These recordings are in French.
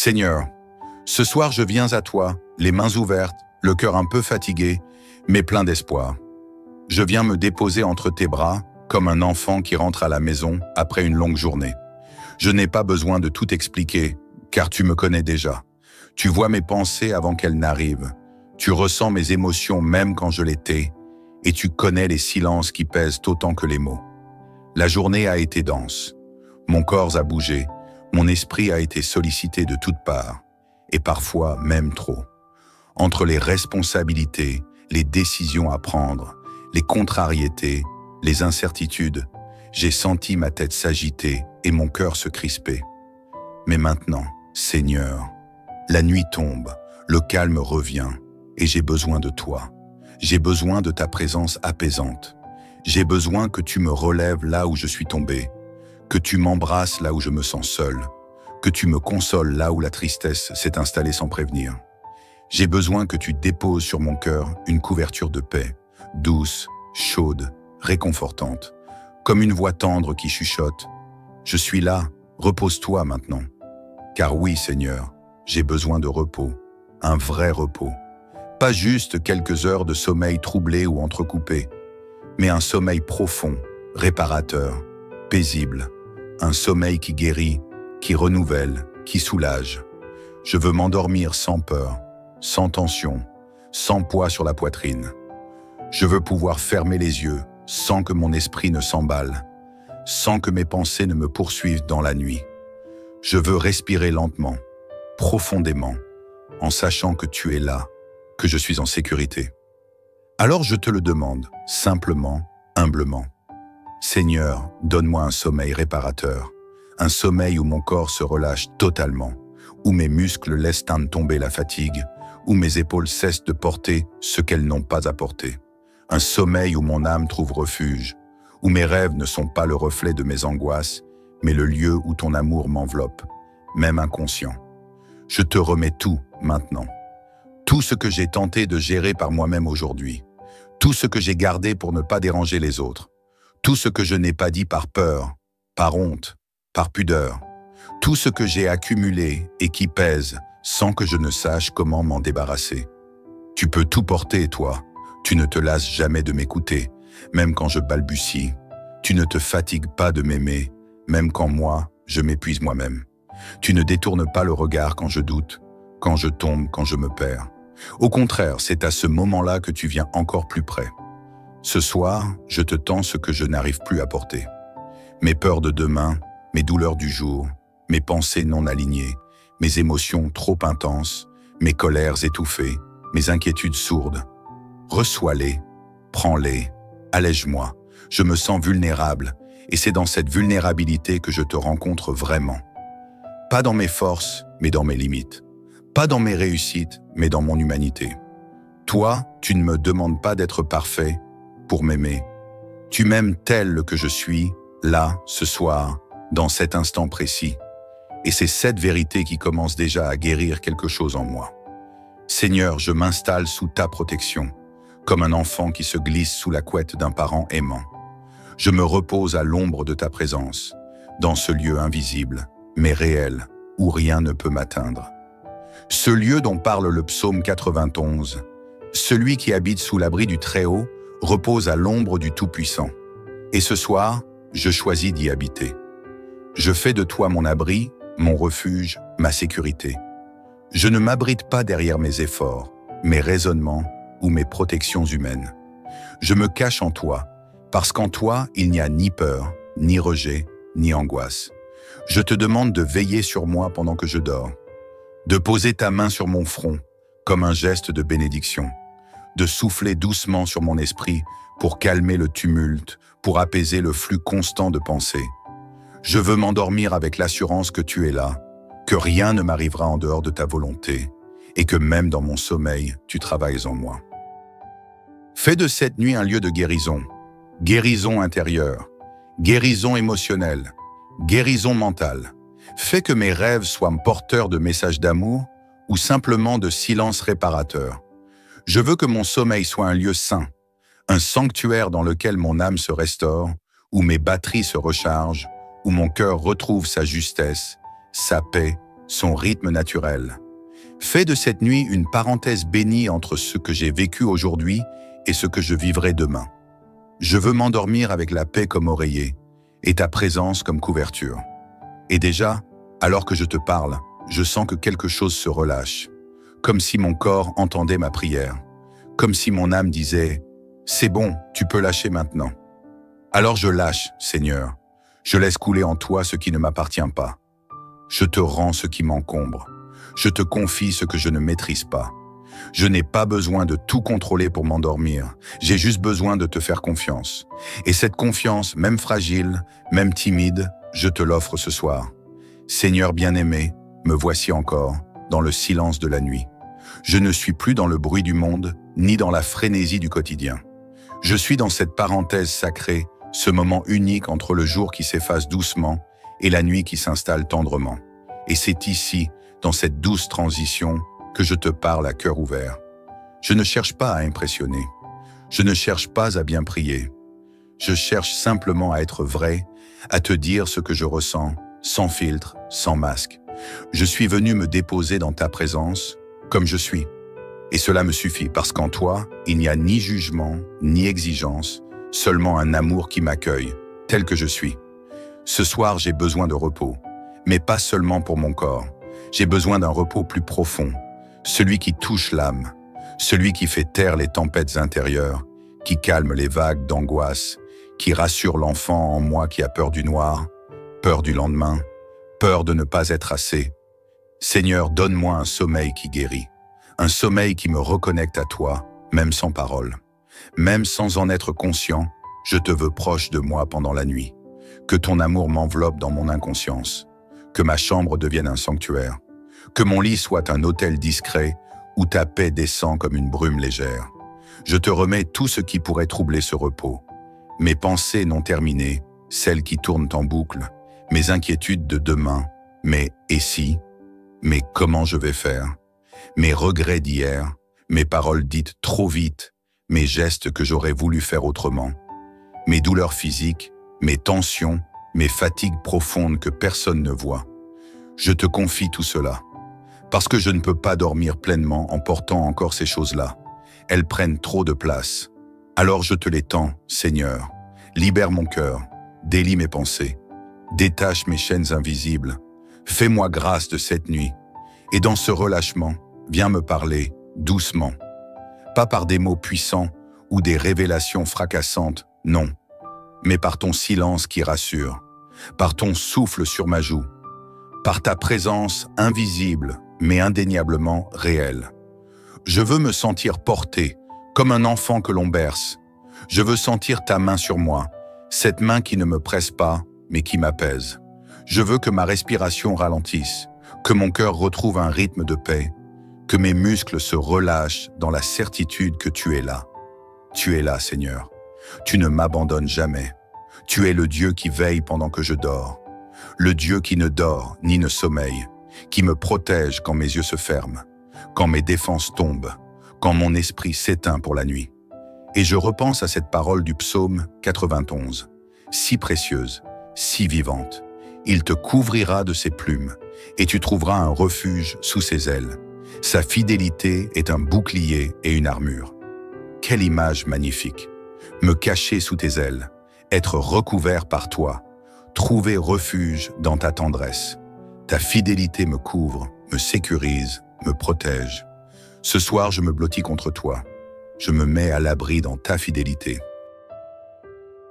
Seigneur, ce soir je viens à toi, les mains ouvertes, le cœur un peu fatigué, mais plein d'espoir. Je viens me déposer entre tes bras, comme un enfant qui rentre à la maison après une longue journée. Je n'ai pas besoin de tout expliquer, car tu me connais déjà. Tu vois mes pensées avant qu'elles n'arrivent. Tu ressens mes émotions même quand je les tais, et tu connais les silences qui pèsent autant que les mots. La journée a été dense. Mon corps a bougé, mon esprit a été sollicité de toutes parts, et parfois même trop. Entre les responsabilités, les décisions à prendre, les contrariétés, les incertitudes, j'ai senti ma tête s'agiter et mon cœur se crisper. Mais maintenant, Seigneur, la nuit tombe, le calme revient, et j'ai besoin de toi. J'ai besoin de ta présence apaisante. J'ai besoin que tu me relèves là où je suis tombé, que tu m'embrasses là où je me sens seul, que tu me consoles là où la tristesse s'est installée sans prévenir. J'ai besoin que tu déposes sur mon cœur une couverture de paix, douce, chaude, réconfortante, comme une voix tendre qui chuchote. Je suis là, repose-toi maintenant. Car oui, Seigneur, j'ai besoin de repos, un vrai repos. Pas juste quelques heures de sommeil troublé ou entrecoupé, mais un sommeil profond, réparateur, paisible, un sommeil qui guérit, qui renouvelle, qui soulage. Je veux m'endormir sans peur, sans tension, sans poids sur la poitrine. Je veux pouvoir fermer les yeux sans que mon esprit ne s'emballe, sans que mes pensées ne me poursuivent dans la nuit. Je veux respirer lentement, profondément, en sachant que tu es là, que je suis en sécurité. Alors je te le demande, simplement, humblement. Seigneur, donne-moi un sommeil réparateur, un sommeil où mon corps se relâche totalement, où mes muscles laissent tomber la fatigue, où mes épaules cessent de porter ce qu'elles n'ont pas à porter. Un sommeil où mon âme trouve refuge, où mes rêves ne sont pas le reflet de mes angoisses, mais le lieu où ton amour m'enveloppe, même inconscient. Je te remets tout maintenant. Tout ce que j'ai tenté de gérer par moi-même aujourd'hui. Tout ce que j'ai gardé pour ne pas déranger les autres. Tout ce que je n'ai pas dit par peur, par honte, par pudeur. Tout ce que j'ai accumulé et qui pèse sans que je ne sache comment m'en débarrasser. Tu peux tout porter, toi. Tu ne te lasses jamais de m'écouter, même quand je balbutie. Tu ne te fatigues pas de m'aimer, même quand moi, je m'épuise moi-même. Tu ne détournes pas le regard quand je doute, quand je tombe, quand je me perds. Au contraire, c'est à ce moment-là que tu viens encore plus près. Ce soir, je te tends ce que je n'arrive plus à porter. Mes peurs de demain, mes douleurs du jour, mes pensées non alignées, mes émotions trop intenses, mes colères étouffées, mes inquiétudes sourdes. Reçois-les, prends-les, allège-moi. Je me sens vulnérable, et c'est dans cette vulnérabilité que je te rencontre vraiment. Pas dans mes forces, mais dans mes limites. Pas dans mes réussites, mais dans mon humanité. Toi, tu ne me demandes pas d'être parfait pour m'aimer. Tu m'aimes tel que je suis, là, ce soir, dans cet instant précis. Et c'est cette vérité qui commence déjà à guérir quelque chose en moi. Seigneur, je m'installe sous ta protection, comme un enfant qui se glisse sous la couette d'un parent aimant. Je me repose à l'ombre de ta présence, dans ce lieu invisible, mais réel, où rien ne peut m'atteindre. Ce lieu dont parle le psaume 91, celui qui habite sous l'abri du Très-Haut repose à l'ombre du Tout-Puissant. Et ce soir, je choisis d'y habiter. Je fais de toi mon abri, mon refuge, ma sécurité. Je ne m'abrite pas derrière mes efforts, mes raisonnements ou mes protections humaines. Je me cache en toi, parce qu'en toi, il n'y a ni peur, ni rejet, ni angoisse. Je te demande de veiller sur moi pendant que je dors, de poser ta main sur mon front, comme un geste de bénédiction, de souffler doucement sur mon esprit pour calmer le tumulte, pour apaiser le flux constant de pensées. Je veux m'endormir avec l'assurance que tu es là, que rien ne m'arrivera en dehors de ta volonté, et que même dans mon sommeil, tu travailles en moi. Fais de cette nuit un lieu de guérison, guérison intérieure, guérison émotionnelle, guérison mentale. Fais que mes rêves soient porteurs de messages d'amour ou simplement de silence réparateur. Je veux que mon sommeil soit un lieu saint, un sanctuaire dans lequel mon âme se restaure, où mes batteries se rechargent, où mon cœur retrouve sa justesse, sa paix son rythme naturel. Fais de cette nuit une parenthèse bénie entre ce que j'ai vécu aujourd'hui et ce que je vivrai demain. Je veux m'endormir avec la paix comme oreiller et ta présence comme couverture. Et déjà, alors que je te parle, je sens que quelque chose se relâche, comme si mon corps entendait ma prière, comme si mon âme disait « C'est bon, tu peux lâcher maintenant ». Alors je lâche, Seigneur, je laisse couler en toi ce qui ne m'appartient pas. Je te rends ce qui m'encombre, je te confie ce que je ne maîtrise pas. Je n'ai pas besoin de tout contrôler pour m'endormir, j'ai juste besoin de te faire confiance. Et cette confiance, même fragile, même timide, je te l'offre ce soir. Seigneur bien-aimé, me voici encore, dans le silence de la nuit. Je ne suis plus dans le bruit du monde, ni dans la frénésie du quotidien. Je suis dans cette parenthèse sacrée, ce moment unique entre le jour qui s'efface doucement et la nuit qui s'installe tendrement. Et c'est ici, dans cette douce transition, que je te parle à cœur ouvert. Je ne cherche pas à impressionner. Je ne cherche pas à bien prier. Je cherche simplement à être vrai, à te dire ce que je ressens, sans filtre, sans masque. Je suis venu me déposer dans ta présence, comme je suis. Et cela me suffit, parce qu'en toi, il n'y a ni jugement, ni exigence, seulement un amour qui m'accueille, tel que je suis. Ce soir, j'ai besoin de repos, mais pas seulement pour mon corps. J'ai besoin d'un repos plus profond, celui qui touche l'âme, celui qui fait taire les tempêtes intérieures, qui calme les vagues d'angoisse, qui rassure l'enfant en moi qui a peur du noir, peur du lendemain, peur de ne pas être assez. Seigneur, donne-moi un sommeil qui guérit, un sommeil qui me reconnecte à toi, même sans parole. Même sans en être conscient, je te veux proche de moi pendant la nuit. Que ton amour m'enveloppe dans mon inconscience, que ma chambre devienne un sanctuaire, que mon lit soit un autel discret où ta paix descend comme une brume légère. Je te remets tout ce qui pourrait troubler ce repos. Mes pensées non terminées, celles qui tournent en boucle, mes inquiétudes de demain, mes « et si », mes « comment je vais faire », mes regrets d'hier, mes paroles dites trop vite, mes gestes que j'aurais voulu faire autrement, mes douleurs physiques, mes tensions, mes fatigues profondes que personne ne voit. Je te confie tout cela, parce que je ne peux pas dormir pleinement en portant encore ces choses-là. Elles prennent trop de place. Alors je te les tends, Seigneur. Libère mon cœur, délie mes pensées, détache mes chaînes invisibles. Fais-moi grâce de cette nuit. Et dans ce relâchement, viens me parler doucement. Pas par des mots puissants ou des révélations fracassantes, non, mais par ton silence qui rassure, par ton souffle sur ma joue, par ta présence invisible mais indéniablement réelle. Je veux me sentir porté, comme un enfant que l'on berce. Je veux sentir ta main sur moi, cette main qui ne me presse pas, mais qui m'apaise. Je veux que ma respiration ralentisse, que mon cœur retrouve un rythme de paix, que mes muscles se relâchent dans la certitude que tu es là. Tu es là, Seigneur. Tu ne m'abandonnes jamais. Tu es le Dieu qui veille pendant que je dors. Le Dieu qui ne dort ni ne sommeille, qui me protège quand mes yeux se ferment, quand mes défenses tombent, quand mon esprit s'éteint pour la nuit. Et je repense à cette parole du psaume 91, si précieuse, si vivante. Il te couvrira de ses plumes, et tu trouveras un refuge sous ses ailes. Sa fidélité est un bouclier et une armure. Quelle image magnifique! Me cacher sous tes ailes, être recouvert par toi, trouver refuge dans ta tendresse. Ta fidélité me couvre, me sécurise, me protège. Ce soir, je me blottis contre toi. Je me mets à l'abri dans ta fidélité.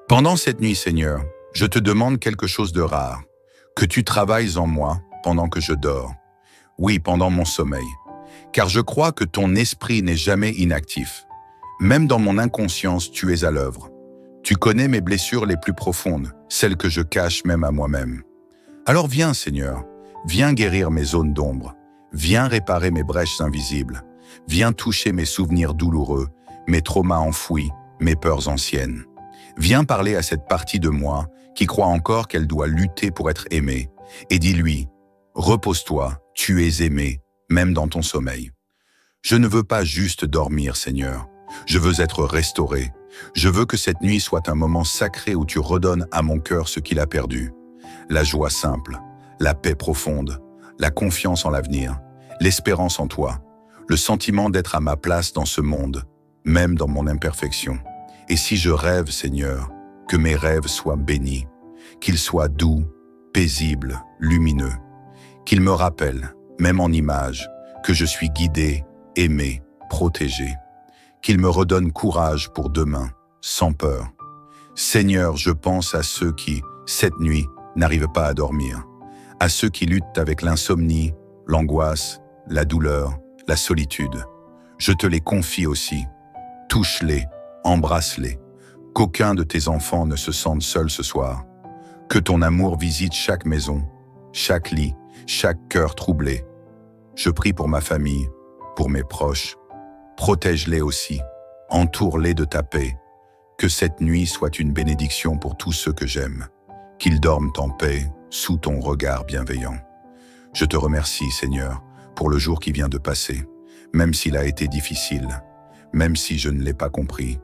Pendant cette nuit, Seigneur, je te demande quelque chose de rare, que tu travailles en moi pendant que je dors. Oui, pendant mon sommeil. Car je crois que ton esprit n'est jamais inactif. Même dans mon inconscience, tu es à l'œuvre. Tu connais mes blessures les plus profondes, celles que je cache même à moi-même. Alors viens, Seigneur, viens guérir mes zones d'ombre, viens réparer mes brèches invisibles, viens toucher mes souvenirs douloureux, mes traumas enfouis, mes peurs anciennes. Viens parler à cette partie de moi qui croit encore qu'elle doit lutter pour être aimée, et dis-lui, repose-toi, tu es aimé, même dans ton sommeil. Je ne veux pas juste dormir, Seigneur, je veux être restauré. Je veux que cette nuit soit un moment sacré où tu redonnes à mon cœur ce qu'il a perdu. La joie simple, la paix profonde, la confiance en l'avenir, l'espérance en toi, le sentiment d'être à ma place dans ce monde, même dans mon imperfection. Et si je rêve, Seigneur, que mes rêves soient bénis, qu'ils soient doux, paisibles, lumineux, qu'ils me rappellent, même en images, que je suis guidé, aimé, protégé, qu'ils me redonnent courage pour demain, sans peur. Seigneur, je pense à ceux qui, cette nuit, n'arrivent pas à dormir, à ceux qui luttent avec l'insomnie, l'angoisse, la douleur, la solitude. Je te les confie aussi. Touche-les, embrasse-les. Qu'aucun de tes enfants ne se sente seul ce soir. Que ton amour visite chaque maison, chaque lit, chaque cœur troublé. Je prie pour ma famille, pour mes proches. Protège-les aussi. Entoure-les de ta paix. Que cette nuit soit une bénédiction pour tous ceux que j'aime. Qu'ils dorment en paix, sous ton regard bienveillant. Je te remercie, Seigneur, pour le jour qui vient de passer, même s'il a été difficile, même si je ne l'ai pas compris,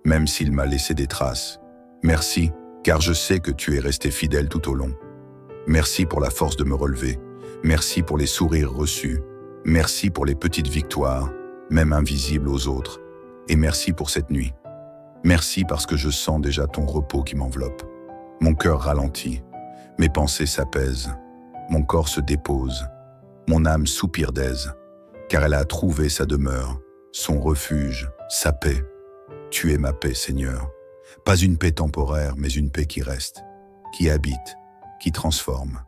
même s'il m'a laissé des traces. Merci, car je sais que tu es resté fidèle tout au long. Merci pour la force de me relever. Merci pour les sourires reçus. Merci pour les petites victoires, même invisibles aux autres. Et merci pour cette nuit. Merci parce que je sens déjà ton repos qui m'enveloppe. Mon cœur ralentit, mes pensées s'apaisent, mon corps se dépose, mon âme soupire d'aise, car elle a trouvé sa demeure, son refuge, sa paix. Tu es ma paix, Seigneur. Pas une paix temporaire, mais une paix qui reste, qui habite, qui transforme.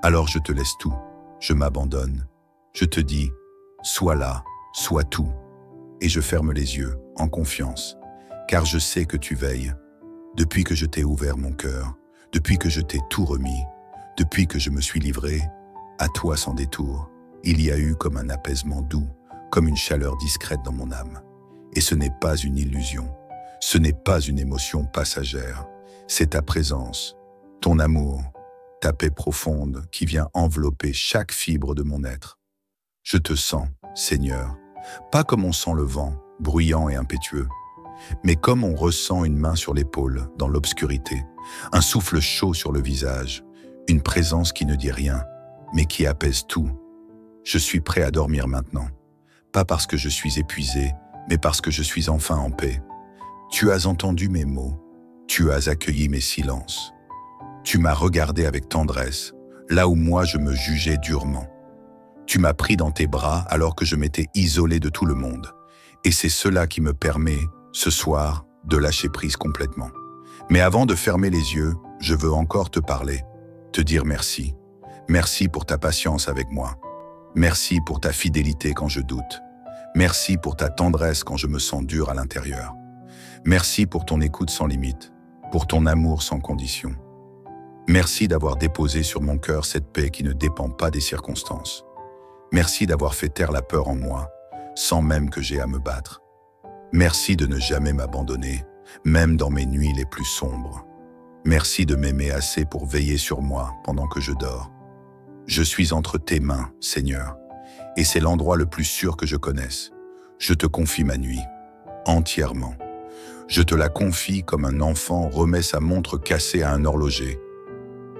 Alors je te laisse tout, je m'abandonne. Je te dis, sois là, sois tout. Et je ferme les yeux, en confiance, car je sais que tu veilles. Depuis que je t'ai ouvert mon cœur, depuis que je t'ai tout remis, depuis que je me suis livré, à toi sans détour, il y a eu comme un apaisement doux, comme une chaleur discrète dans mon âme. Et ce n'est pas une illusion, ce n'est pas une émotion passagère, c'est ta présence, ton amour, ta paix profonde qui vient envelopper chaque fibre de mon être. Je te sens, Seigneur, pas comme on sent le vent, bruyant et impétueux, mais comme on ressent une main sur l'épaule, dans l'obscurité, un souffle chaud sur le visage, une présence qui ne dit rien, mais qui apaise tout. Je suis prêt à dormir maintenant, pas parce que je suis épuisé, mais parce que je suis enfin en paix. Tu as entendu mes mots, tu as accueilli mes silences. Tu m'as regardé avec tendresse, là où moi je me jugeais durement. Tu m'as pris dans tes bras alors que je m'étais isolé de tout le monde. Et c'est cela qui me permet, ce soir, de lâcher prise complètement. Mais avant de fermer les yeux, je veux encore te parler, te dire merci. Merci pour ta patience avec moi. Merci pour ta fidélité quand je doute. Merci pour ta tendresse quand je me sens dur à l'intérieur. Merci pour ton écoute sans limite, pour ton amour sans condition. Merci d'avoir déposé sur mon cœur cette paix qui ne dépend pas des circonstances. Merci d'avoir fait taire la peur en moi, sans même que j'aie à me battre. Merci de ne jamais m'abandonner, même dans mes nuits les plus sombres. Merci de m'aimer assez pour veiller sur moi pendant que je dors. Je suis entre tes mains, Seigneur, et c'est l'endroit le plus sûr que je connaisse. Je te confie ma nuit, entièrement. Je te la confie comme un enfant remet sa montre cassée à un horloger,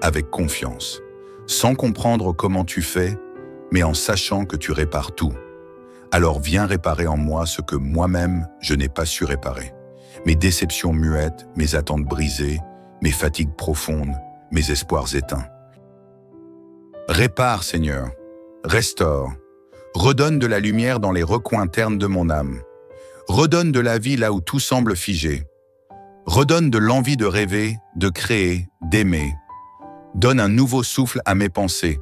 avec confiance, sans comprendre comment tu fais, mais en sachant que tu répares tout. Alors viens réparer en moi ce que moi-même je n'ai pas su réparer. Mes déceptions muettes, mes attentes brisées, mes fatigues profondes, mes espoirs éteints. Répare, Seigneur, restaure, redonne de la lumière dans les recoins ternes de mon âme. Redonne de la vie là où tout semble figé. Redonne de l'envie de rêver, de créer, d'aimer. Donne un nouveau souffle à mes pensées.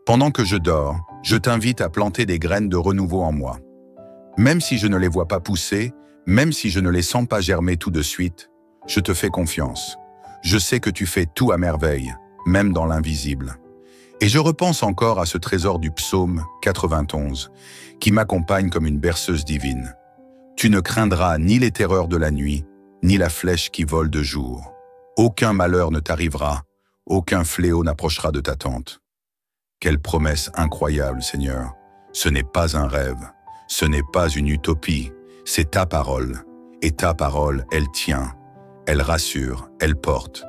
Pendant que je dors, je t'invite à planter des graines de renouveau en moi. Même si je ne les vois pas pousser, même si je ne les sens pas germer tout de suite, je te fais confiance. Je sais que tu fais tout à merveille, même dans l'invisible. Et je repense encore à ce trésor du psaume 91, qui m'accompagne comme une berceuse divine. Tu ne craindras ni les terreurs de la nuit, ni la flèche qui vole de jour. Aucun malheur ne t'arrivera, aucun fléau n'approchera de ta tente. Quelle promesse incroyable, Seigneur. Ce n'est pas un rêve, ce n'est pas une utopie, c'est ta parole. Et ta parole, elle tient, elle rassure, elle porte.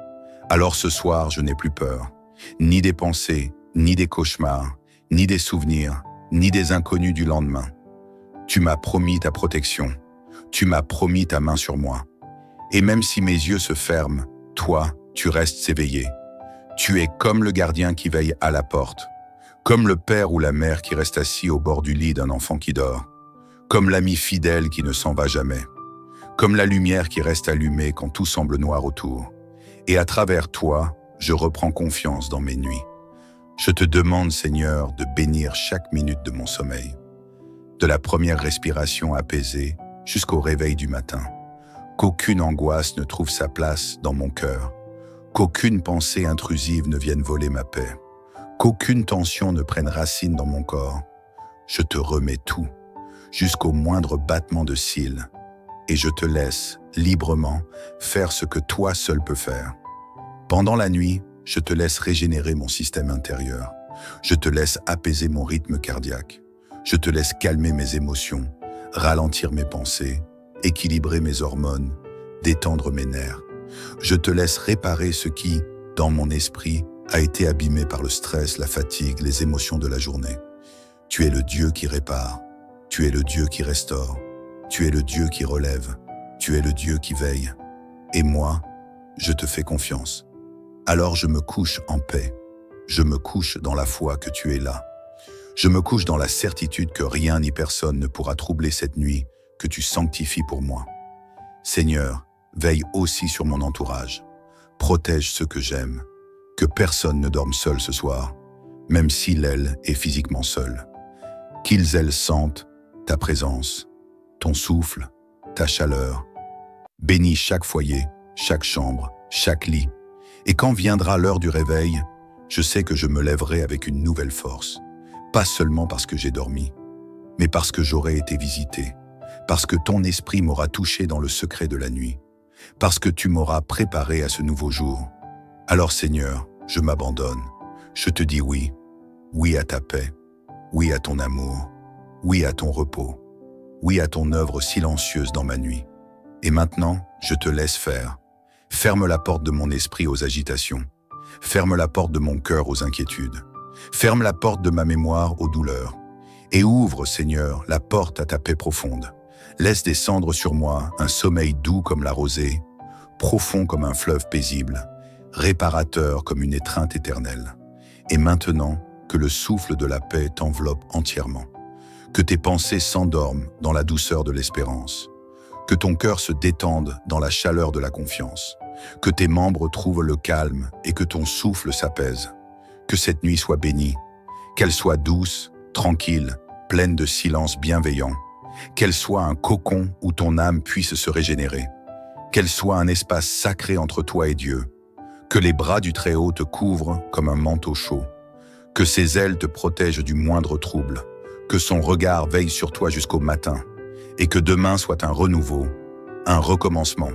Alors ce soir, je n'ai plus peur, ni des pensées, ni des cauchemars, ni des souvenirs, ni des inconnus du lendemain. Tu m'as promis ta protection, tu m'as promis ta main sur moi. Et même si mes yeux se ferment, toi, tu restes éveillé. Tu es comme le gardien qui veille à la porte, comme le père ou la mère qui reste assis au bord du lit d'un enfant qui dort, comme l'ami fidèle qui ne s'en va jamais, comme la lumière qui reste allumée quand tout semble noir autour. Et à travers toi, je reprends confiance dans mes nuits. Je te demande, Seigneur, de bénir chaque minute de mon sommeil, de la première respiration apaisée jusqu'au réveil du matin. Qu'aucune angoisse ne trouve sa place dans mon cœur, qu'aucune pensée intrusive ne vienne voler ma paix, qu'aucune tension ne prenne racine dans mon corps. Je te remets tout, jusqu'au moindre battement de cils, et je te laisse, librement, faire ce que toi seul peux faire. Pendant la nuit, je te laisse régénérer mon système intérieur. Je te laisse apaiser mon rythme cardiaque. Je te laisse calmer mes émotions, ralentir mes pensées, équilibrer mes hormones, détendre mes nerfs. Je te laisse réparer ce qui, dans mon esprit, a été abîmé par le stress, la fatigue, les émotions de la journée. Tu es le Dieu qui répare. Tu es le Dieu qui restaure. Tu es le Dieu qui relève. Tu es le Dieu qui veille. Et moi, je te fais confiance. Alors je me couche en paix. Je me couche dans la foi que tu es là. Je me couche dans la certitude que rien ni personne ne pourra troubler cette nuit que tu sanctifies pour moi. Seigneur, veille aussi sur mon entourage. Protège ceux que j'aime. Que personne ne dorme seul ce soir, même s'il, elle, est physiquement seul. Qu'ils, elles, sentent ta présence, ton souffle, ta chaleur. Bénis chaque foyer, chaque chambre, chaque lit. Et quand viendra l'heure du réveil, je sais que je me lèverai avec une nouvelle force. Pas seulement parce que j'ai dormi, mais parce que j'aurai été visité, parce que ton esprit m'aura touché dans le secret de la nuit, parce que tu m'auras préparé à ce nouveau jour. Alors Seigneur, je m'abandonne. Je te dis oui, oui à ta paix, oui à ton amour, oui à ton repos, oui à ton œuvre silencieuse dans ma nuit. Et maintenant, je te laisse faire. Ferme la porte de mon esprit aux agitations. Ferme la porte de mon cœur aux inquiétudes. Ferme la porte de ma mémoire aux douleurs. Et ouvre, Seigneur, la porte à ta paix profonde. Laisse descendre sur moi un sommeil doux comme la rosée, profond comme un fleuve paisible, réparateur comme une étreinte éternelle. Et maintenant, que le souffle de la paix t'enveloppe entièrement. Que tes pensées s'endorment dans la douceur de l'espérance. Que ton cœur se détende dans la chaleur de la confiance. Que tes membres trouvent le calme et que ton souffle s'apaise. Que cette nuit soit bénie, qu'elle soit douce, tranquille, pleine de silence bienveillant. Qu'elle soit un cocon où ton âme puisse se régénérer. Qu'elle soit un espace sacré entre toi et Dieu. Que les bras du Très-Haut te couvrent comme un manteau chaud. Que ses ailes te protègent du moindre trouble. Que son regard veille sur toi jusqu'au matin. Et que demain soit un renouveau, un recommencement,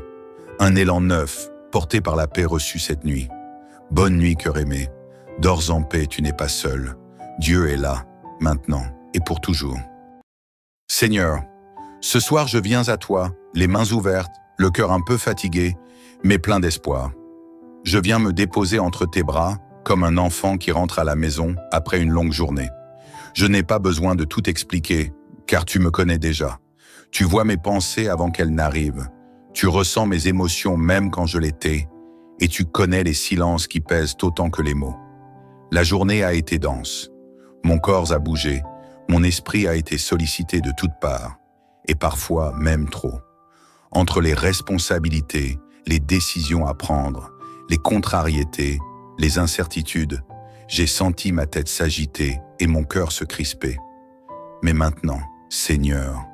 un élan neuf porté par la paix reçue cette nuit. Bonne nuit, cœur aimé. Dors en paix, tu n'es pas seul. Dieu est là, maintenant et pour toujours. Seigneur, ce soir je viens à toi, les mains ouvertes, le cœur un peu fatigué, mais plein d'espoir. Je viens me déposer entre tes bras, comme un enfant qui rentre à la maison après une longue journée. Je n'ai pas besoin de tout expliquer, car tu me connais déjà. Tu vois mes pensées avant qu'elles n'arrivent. Tu ressens mes émotions même quand je les tais, et tu connais les silences qui pèsent autant que les mots. La journée a été dense. Mon corps a bougé, mon esprit a été sollicité de toutes parts, et parfois même trop. Entre les responsabilités, les décisions à prendre, les contrariétés, les incertitudes, j'ai senti ma tête s'agiter et mon cœur se crisper. Mais maintenant, Seigneur,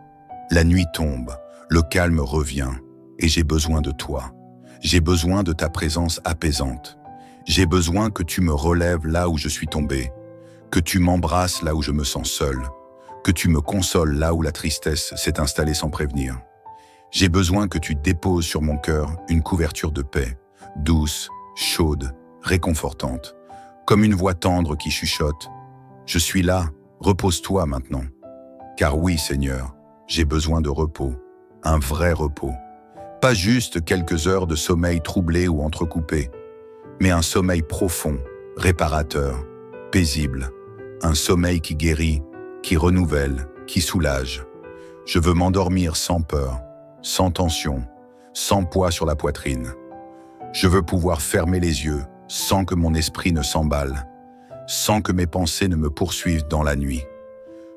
la nuit tombe, le calme revient, et j'ai besoin de toi. J'ai besoin de ta présence apaisante. J'ai besoin que tu me relèves là où je suis tombé, que tu m'embrasses là où je me sens seul, que tu me consoles là où la tristesse s'est installée sans prévenir. J'ai besoin que tu déposes sur mon cœur une couverture de paix, douce, chaude, réconfortante, comme une voix tendre qui chuchote. Je suis là, repose-toi maintenant. Car oui, Seigneur, j'ai besoin de repos, un vrai repos. Pas juste quelques heures de sommeil troublé ou entrecoupé, mais un sommeil profond, réparateur, paisible, un sommeil qui guérit, qui renouvelle, qui soulage. Je veux m'endormir sans peur, sans tension, sans poids sur la poitrine. Je veux pouvoir fermer les yeux sans que mon esprit ne s'emballe, sans que mes pensées ne me poursuivent dans la nuit.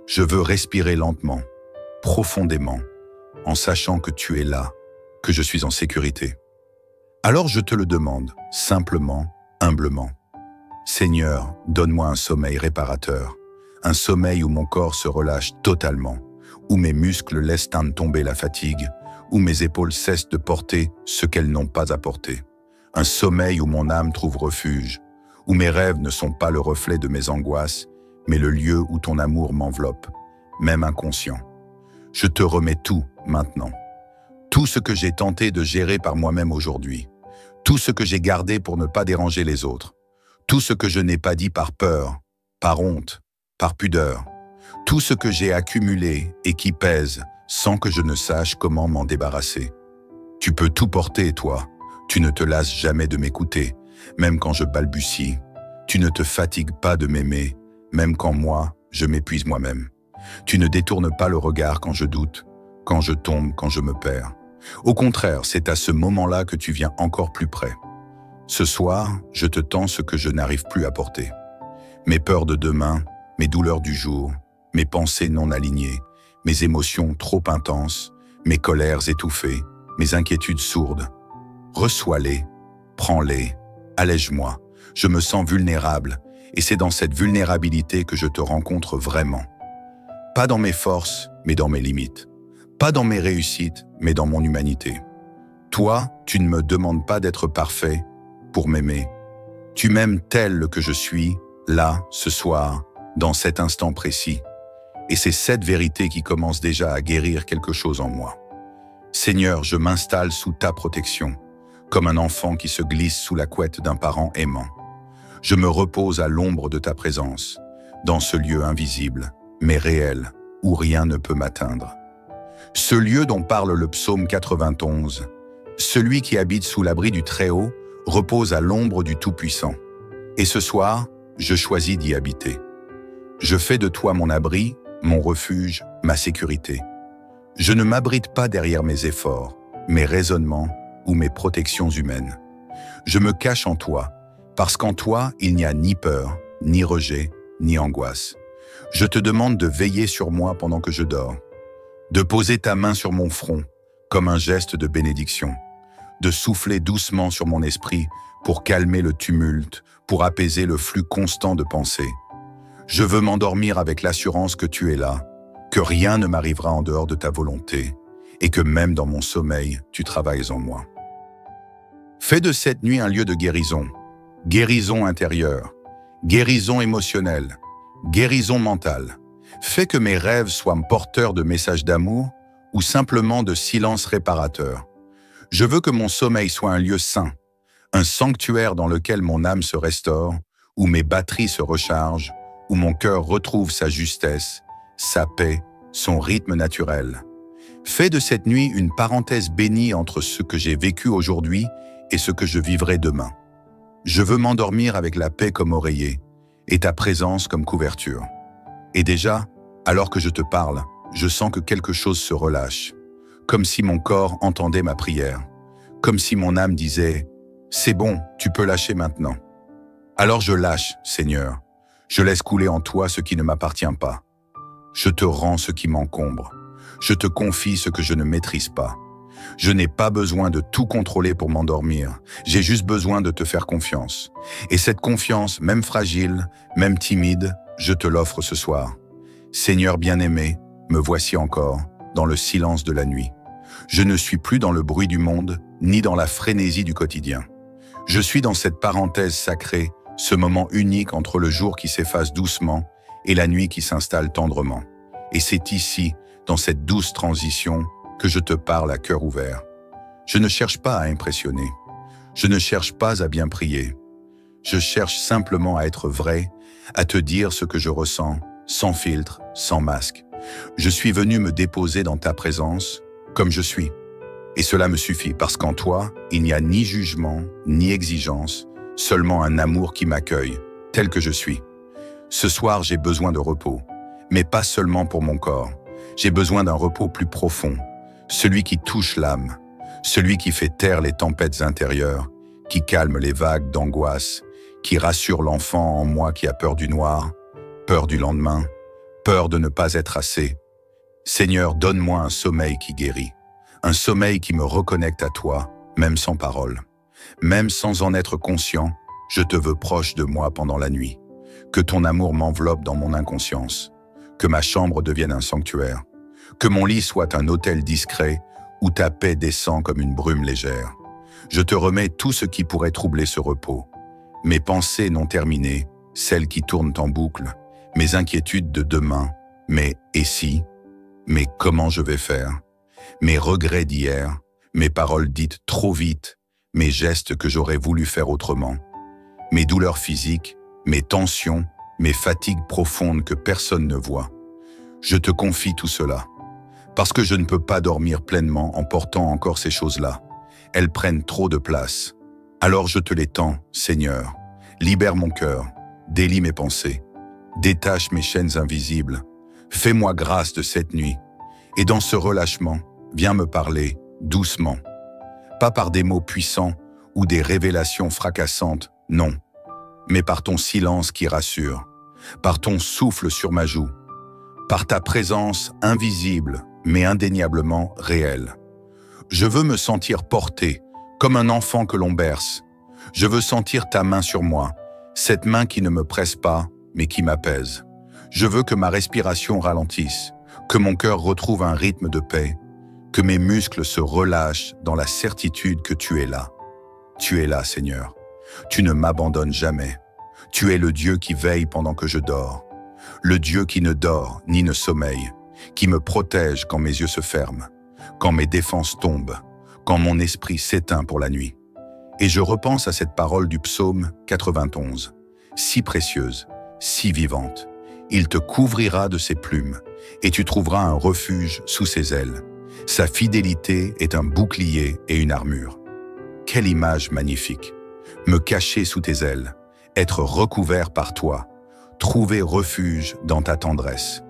Je veux respirer lentement, profondément, en sachant que tu es là, que je suis en sécurité. Alors je te le demande, simplement, humblement. Seigneur, donne-moi un sommeil réparateur, un sommeil où mon corps se relâche totalement, où mes muscles laissent tomber la fatigue, où mes épaules cessent de porter ce qu'elles n'ont pas à porter. Un sommeil où mon âme trouve refuge, où mes rêves ne sont pas le reflet de mes angoisses, mais le lieu où ton amour m'enveloppe, même inconscient. Je te remets tout maintenant. Tout ce que j'ai tenté de gérer par moi-même aujourd'hui. Tout ce que j'ai gardé pour ne pas déranger les autres. Tout ce que je n'ai pas dit par peur, par honte, par pudeur. Tout ce que j'ai accumulé et qui pèse sans que je ne sache comment m'en débarrasser. Tu peux tout porter, toi. Tu ne te lasses jamais de m'écouter, même quand je balbutie. Tu ne te fatigues pas de m'aimer, même quand moi, je m'épuise moi-même. Tu ne détournes pas le regard quand je doute, quand je tombe, quand je me perds. Au contraire, c'est à ce moment-là que tu viens encore plus près. Ce soir, je te tends ce que je n'arrive plus à porter. Mes peurs de demain, mes douleurs du jour, mes pensées non alignées, mes émotions trop intenses, mes colères étouffées, mes inquiétudes sourdes. Reçois-les, prends-les, allège-moi. Je me sens vulnérable et c'est dans cette vulnérabilité que je te rencontre vraiment. Pas dans mes forces, mais dans mes limites. Pas dans mes réussites, mais dans mon humanité. Toi, tu ne me demandes pas d'être parfait pour m'aimer. Tu m'aimes tel que je suis, là, ce soir, dans cet instant précis. Et c'est cette vérité qui commence déjà à guérir quelque chose en moi. Seigneur, je m'installe sous ta protection, comme un enfant qui se glisse sous la couette d'un parent aimant. Je me repose à l'ombre de ta présence, dans ce lieu invisible, mais réel, où rien ne peut m'atteindre. Ce lieu dont parle le psaume 91, celui qui habite sous l'abri du Très-Haut repose à l'ombre du Tout-Puissant. Et ce soir, je choisis d'y habiter. Je fais de toi mon abri, mon refuge, ma sécurité. Je ne m'abrite pas derrière mes efforts, mes raisonnements ou mes protections humaines. Je me cache en toi, parce qu'en toi, il n'y a ni peur, ni rejet, ni angoisse. Je te demande de veiller sur moi pendant que je dors, de poser ta main sur mon front, comme un geste de bénédiction, de souffler doucement sur mon esprit pour calmer le tumulte, pour apaiser le flux constant de pensées. Je veux m'endormir avec l'assurance que tu es là, que rien ne m'arrivera en dehors de ta volonté, et que même dans mon sommeil, tu travailles en moi. Fais de cette nuit un lieu de guérison, guérison intérieure, guérison émotionnelle, guérison mentale. Fais que mes rêves soient porteurs de messages d'amour ou simplement de silence réparateur. Je veux que mon sommeil soit un lieu saint, un sanctuaire dans lequel mon âme se restaure, où mes batteries se rechargent, où mon cœur retrouve sa justesse, sa paix, son rythme naturel. Fais de cette nuit une parenthèse bénie entre ce que j'ai vécu aujourd'hui et ce que je vivrai demain. Je veux m'endormir avec la paix comme oreiller et ta présence comme couverture. Et déjà, alors que je te parle, je sens que quelque chose se relâche, comme si mon corps entendait ma prière, comme si mon âme disait « C'est bon, tu peux lâcher maintenant ». Alors je lâche, Seigneur. Je laisse couler en toi ce qui ne m'appartient pas. Je te rends ce qui m'encombre. Je te confie ce que je ne maîtrise pas. Je n'ai pas besoin de tout contrôler pour m'endormir. J'ai juste besoin de te faire confiance. Et cette confiance, même fragile, même timide, je te l'offre ce soir. Seigneur bien-aimé, me voici encore, dans le silence de la nuit. Je ne suis plus dans le bruit du monde, ni dans la frénésie du quotidien. Je suis dans cette parenthèse sacrée, ce moment unique entre le jour qui s'efface doucement et la nuit qui s'installe tendrement. Et c'est ici, dans cette douce transition, que je te parle à cœur ouvert. Je ne cherche pas à impressionner. Je ne cherche pas à bien prier. Je cherche simplement à être vrai, à te dire ce que je ressens, sans filtre, sans masque. Je suis venu me déposer dans ta présence, comme je suis. Et cela me suffit, parce qu'en toi, il n'y a ni jugement, ni exigence, seulement un amour qui m'accueille, tel que je suis. Ce soir, j'ai besoin de repos, mais pas seulement pour mon corps. J'ai besoin d'un repos plus profond, celui qui touche l'âme, celui qui fait taire les tempêtes intérieures, qui calme les vagues d'angoisse, qui rassure l'enfant en moi qui a peur du noir, peur du lendemain, peur de ne pas être assez. Seigneur, donne-moi un sommeil qui guérit, un sommeil qui me reconnecte à toi, même sans parole. Même sans en être conscient, je te veux proche de moi pendant la nuit. Que ton amour m'enveloppe dans mon inconscience, que ma chambre devienne un sanctuaire, que mon lit soit un autel discret où ta paix descend comme une brume légère. Je te remets tout ce qui pourrait troubler ce repos, mes pensées non terminées, celles qui tournent en boucle, mes inquiétudes de demain, mes « et si », mes « comment je vais faire », mes regrets d'hier, mes paroles dites trop vite, mes gestes que j'aurais voulu faire autrement, mes douleurs physiques, mes tensions, mes fatigues profondes que personne ne voit. Je te confie tout cela, parce que je ne peux pas dormir pleinement en portant encore ces choses-là. Elles prennent trop de place. Alors je te les tends, Seigneur. Libère mon cœur, délie mes pensées, détache mes chaînes invisibles. Fais-moi grâce de cette nuit. Et dans ce relâchement, viens me parler doucement. Pas par des mots puissants ou des révélations fracassantes, non. Mais par ton silence qui rassure, par ton souffle sur ma joue, par ta présence invisible mais indéniablement réelle. Je veux me sentir porté, comme un enfant que l'on berce. Je veux sentir ta main sur moi, cette main qui ne me presse pas, mais qui m'apaise. Je veux que ma respiration ralentisse, que mon cœur retrouve un rythme de paix, que mes muscles se relâchent dans la certitude que tu es là. Tu es là, Seigneur. Tu ne m'abandonnes jamais. Tu es le Dieu qui veille pendant que je dors. Le Dieu qui ne dort ni ne sommeille, qui me protège quand mes yeux se ferment, quand mes défenses tombent, quand mon esprit s'éteint pour la nuit. Et je repense à cette parole du psaume 91, si précieuse, si vivante. Il te couvrira de ses plumes, et tu trouveras un refuge sous ses ailes. Sa fidélité est un bouclier et une armure. Quelle image magnifique! Me cacher sous tes ailes, être recouvert par toi, trouver refuge dans ta tendresse.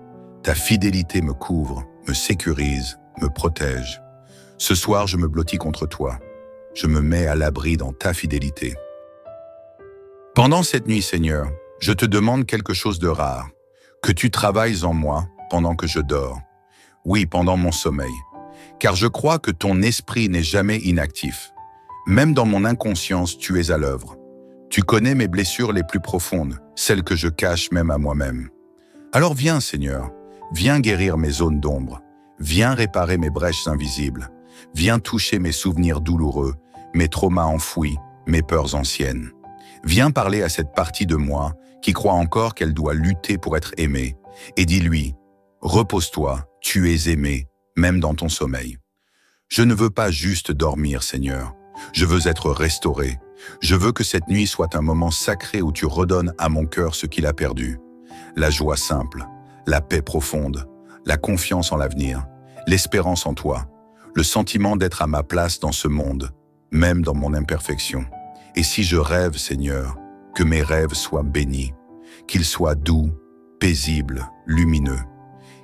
Ta fidélité me couvre, me sécurise, me protège. Ce soir, je me blottis contre toi. Je me mets à l'abri dans ta fidélité. Pendant cette nuit, Seigneur, je te demande quelque chose de rare, que tu travailles en moi pendant que je dors. Oui, pendant mon sommeil, car je crois que ton esprit n'est jamais inactif. Même dans mon inconscience, tu es à l'œuvre. Tu connais mes blessures les plus profondes, celles que je cache même à moi-même. Alors viens, Seigneur, viens guérir mes zones d'ombre, viens réparer mes brèches invisibles, viens toucher mes souvenirs douloureux, mes traumas enfouis, mes peurs anciennes. Viens parler à cette partie de moi qui croit encore qu'elle doit lutter pour être aimée, et dis-lui, repose-toi, tu es aimé, même dans ton sommeil. Je ne veux pas juste dormir, Seigneur, je veux être restauré. Je veux que cette nuit soit un moment sacré où tu redonnes à mon cœur ce qu'il a perdu. La joie simple, la paix profonde, la confiance en l'avenir, l'espérance en toi, le sentiment d'être à ma place dans ce monde, même dans mon imperfection. Et si je rêve, Seigneur, que mes rêves soient bénis, qu'ils soient doux, paisibles, lumineux,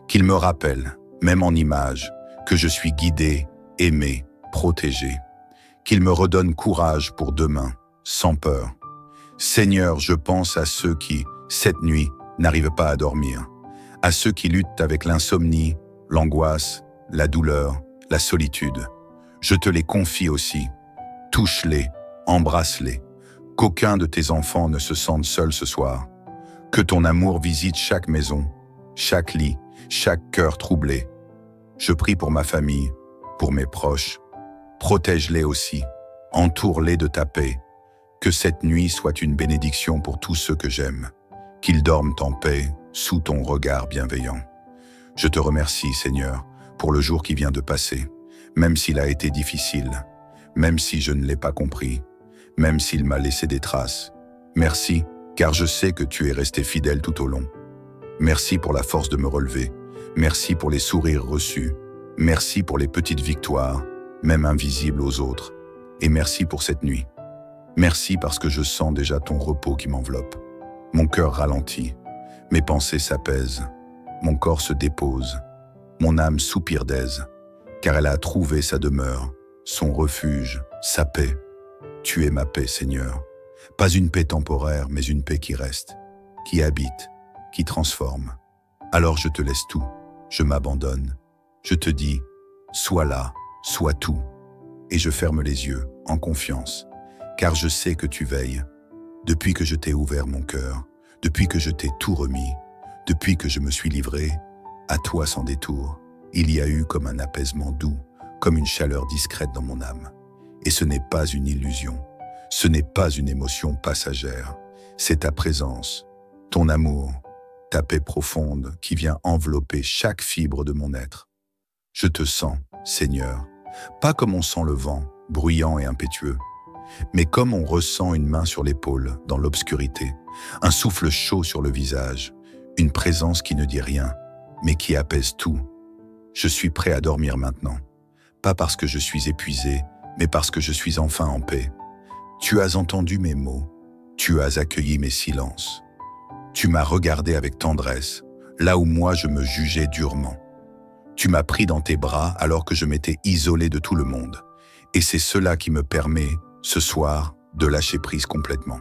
qu'ils me rappellent, même en images, que je suis guidé, aimé, protégé, qu'ils me redonnent courage pour demain, sans peur. Seigneur, je pense à ceux qui, cette nuit, n'arrivent pas à dormir, à ceux qui luttent avec l'insomnie, l'angoisse, la douleur, la solitude. Je te les confie aussi. Touche-les, embrasse-les. Qu'aucun de tes enfants ne se sente seul ce soir. Que ton amour visite chaque maison, chaque lit, chaque cœur troublé. Je prie pour ma famille, pour mes proches. Protège-les aussi, entoure-les de ta paix. Que cette nuit soit une bénédiction pour tous ceux que j'aime. Qu'ils dorment en paix, sous ton regard bienveillant. Je te remercie, Seigneur, pour le jour qui vient de passer, même s'il a été difficile, même si je ne l'ai pas compris, même s'il m'a laissé des traces. Merci, car je sais que tu es resté fidèle tout au long. Merci pour la force de me relever. Merci pour les sourires reçus. Merci pour les petites victoires, même invisibles aux autres. Et merci pour cette nuit. Merci parce que je sens déjà ton repos qui m'enveloppe. Mon cœur ralentit. Mes pensées s'apaisent, mon corps se dépose, mon âme soupire d'aise, car elle a trouvé sa demeure, son refuge, sa paix. Tu es ma paix, Seigneur. Pas une paix temporaire, mais une paix qui reste, qui habite, qui transforme. Alors je te laisse tout, je m'abandonne. Je te dis, sois là, sois tout. Et je ferme les yeux, en confiance, car je sais que tu veilles. Depuis que je t'ai ouvert mon cœur, depuis que je t'ai tout remis, depuis que je me suis livré, à toi sans détour, il y a eu comme un apaisement doux, comme une chaleur discrète dans mon âme. Et ce n'est pas une illusion, ce n'est pas une émotion passagère, c'est ta présence, ton amour, ta paix profonde qui vient envelopper chaque fibre de mon être. Je te sens, Seigneur, pas comme on sent le vent, bruyant et impétueux, mais comme on ressent une main sur l'épaule, dans l'obscurité, un souffle chaud sur le visage, une présence qui ne dit rien, mais qui apaise tout. Je suis prêt à dormir maintenant, pas parce que je suis épuisé, mais parce que je suis enfin en paix. Tu as entendu mes mots, tu as accueilli mes silences. Tu m'as regardé avec tendresse, là où moi je me jugeais durement. Tu m'as pris dans tes bras alors que je m'étais isolé de tout le monde. Et c'est cela qui me permet, ce soir, de lâcher prise complètement.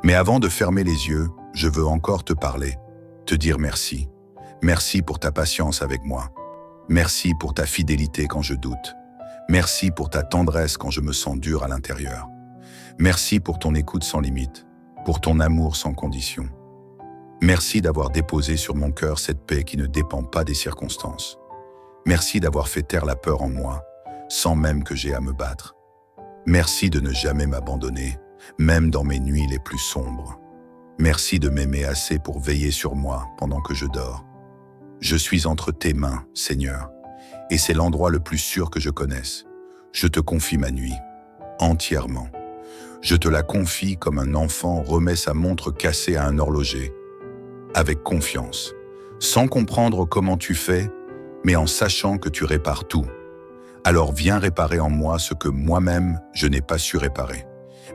Mais avant de fermer les yeux, je veux encore te parler, te dire merci. Merci pour ta patience avec moi. Merci pour ta fidélité quand je doute. Merci pour ta tendresse quand je me sens dur à l'intérieur. Merci pour ton écoute sans limite, pour ton amour sans condition. Merci d'avoir déposé sur mon cœur cette paix qui ne dépend pas des circonstances. Merci d'avoir fait taire la peur en moi, sans même que j'aie à me battre. Merci de ne jamais m'abandonner, même dans mes nuits les plus sombres. Merci de m'aimer assez pour veiller sur moi pendant que je dors. Je suis entre tes mains, Seigneur, et c'est l'endroit le plus sûr que je connaisse. Je te confie ma nuit, entièrement. Je te la confie comme un enfant remet sa montre cassée à un horloger, avec confiance, sans comprendre comment tu fais, mais en sachant que tu répares tout. Alors viens réparer en moi ce que moi-même je n'ai pas su réparer.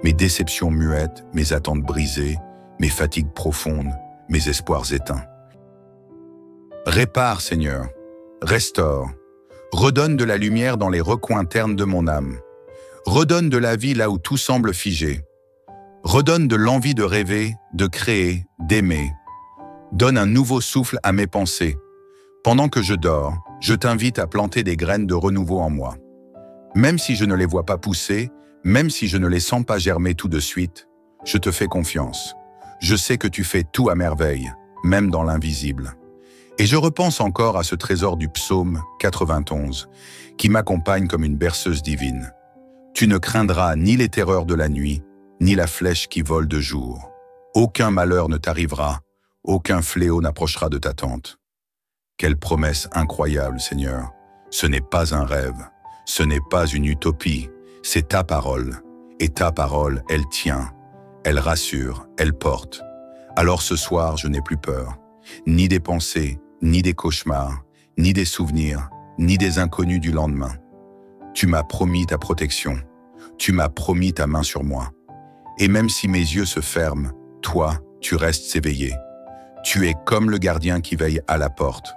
Mes déceptions muettes, mes attentes brisées, mes fatigues profondes, mes espoirs éteints. Répare, Seigneur, restaure, redonne de la lumière dans les recoins ternes de mon âme. Redonne de la vie là où tout semble figé. Redonne de l'envie de rêver, de créer, d'aimer. Donne un nouveau souffle à mes pensées. Pendant que je dors, je t'invite à planter des graines de renouveau en moi. Même si je ne les vois pas pousser, même si je ne les sens pas germer tout de suite, je te fais confiance. Je sais que tu fais tout à merveille, même dans l'invisible. Et je repense encore à ce trésor du psaume 91, qui m'accompagne comme une berceuse divine. Tu ne craindras ni les terreurs de la nuit, ni la flèche qui vole de jour. Aucun malheur ne t'arrivera, aucun fléau n'approchera de ta tente. Quelle promesse incroyable, Seigneur. Ce n'est pas un rêve, ce n'est pas une utopie, c'est ta parole. Et ta parole, elle tient, elle rassure, elle porte. Alors ce soir, je n'ai plus peur, ni des pensées, ni des cauchemars, ni des souvenirs, ni des inconnus du lendemain. Tu m'as promis ta protection, tu m'as promis ta main sur moi. Et même si mes yeux se ferment, toi, tu restes éveillé. Tu es comme le gardien qui veille à la porte,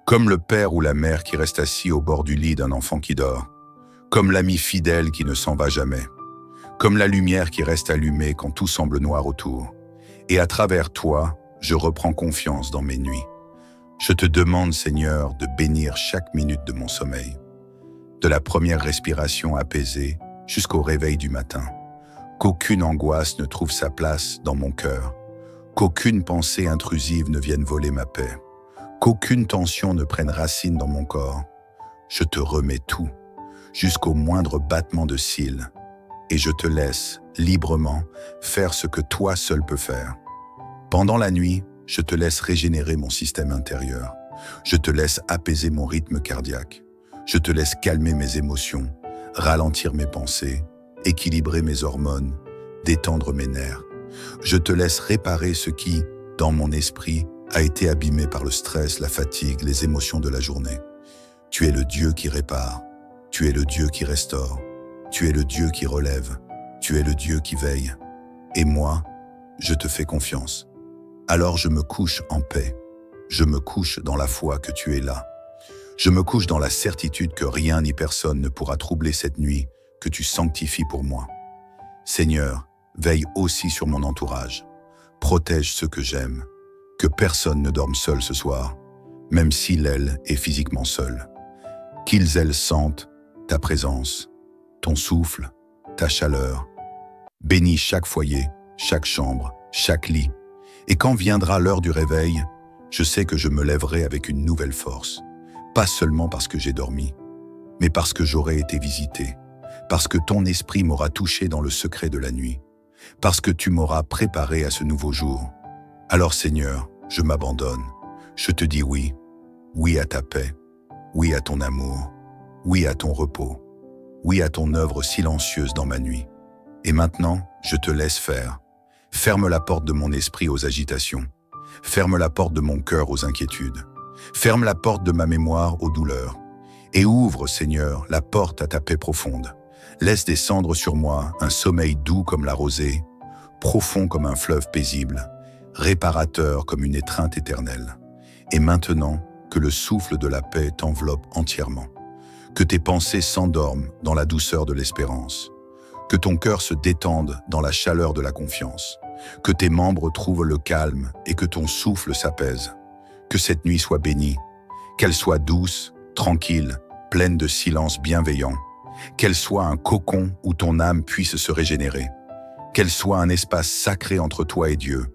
comme le père ou la mère qui reste assis au bord du lit d'un enfant qui dort, comme l'ami fidèle qui ne s'en va jamais, comme la lumière qui reste allumée quand tout semble noir autour. Et à travers toi, je reprends confiance dans mes nuits. Je te demande, Seigneur, de bénir chaque minute de mon sommeil, de la première respiration apaisée jusqu'au réveil du matin, qu'aucune angoisse ne trouve sa place dans mon cœur, qu'aucune pensée intrusive ne vienne voler ma paix, qu'aucune tension ne prenne racine dans mon corps. Je te remets tout, jusqu'au moindre battement de cils, et je te laisse, librement, faire ce que toi seul peux faire. Pendant la nuit, je te laisse régénérer mon système intérieur. Je te laisse apaiser mon rythme cardiaque. Je te laisse calmer mes émotions, ralentir mes pensées, équilibrer mes hormones, détendre mes nerfs. Je te laisse réparer ce qui, dans mon esprit, a été abîmé par le stress, la fatigue, les émotions de la journée. Tu es le Dieu qui répare, tu es le Dieu qui restaure, tu es le Dieu qui relève, tu es le Dieu qui veille. Et moi, je te fais confiance. Alors je me couche en paix. Je me couche dans la foi que tu es là. Je me couche dans la certitude que rien ni personne ne pourra troubler cette nuit que tu sanctifies pour moi. Seigneur, veille aussi sur mon entourage. Protège ceux que j'aime. Que personne ne dorme seul ce soir, même s'il, elle, est physiquement seul. Qu'ils, elles, sentent ta présence, ton souffle, ta chaleur. Bénis chaque foyer, chaque chambre, chaque lit. Et quand viendra l'heure du réveil, je sais que je me lèverai avec une nouvelle force. Pas seulement parce que j'ai dormi, mais parce que j'aurai été visité, parce que ton esprit m'aura touché dans le secret de la nuit, parce que tu m'auras préparé à ce nouveau jour. Alors Seigneur, je m'abandonne. Je te dis oui, oui à ta paix, oui à ton amour, oui à ton repos, oui à ton œuvre silencieuse dans ma nuit. Et maintenant, je te laisse faire. Ferme la porte de mon esprit aux agitations. Ferme la porte de mon cœur aux inquiétudes. Ferme la porte de ma mémoire aux douleurs. Et ouvre, Seigneur, la porte à ta paix profonde. Laisse descendre sur moi un sommeil doux comme la rosée, profond comme un fleuve paisible, réparateur comme une étreinte éternelle. Et maintenant, que le souffle de la paix t'enveloppe entièrement. Que tes pensées s'endorment dans la douceur de l'espérance. Que ton cœur se détende dans la chaleur de la confiance. Que tes membres trouvent le calme et que ton souffle s'apaise. Que cette nuit soit bénie, qu'elle soit douce, tranquille, pleine de silence bienveillant. Qu'elle soit un cocon où ton âme puisse se régénérer. Qu'elle soit un espace sacré entre toi et Dieu.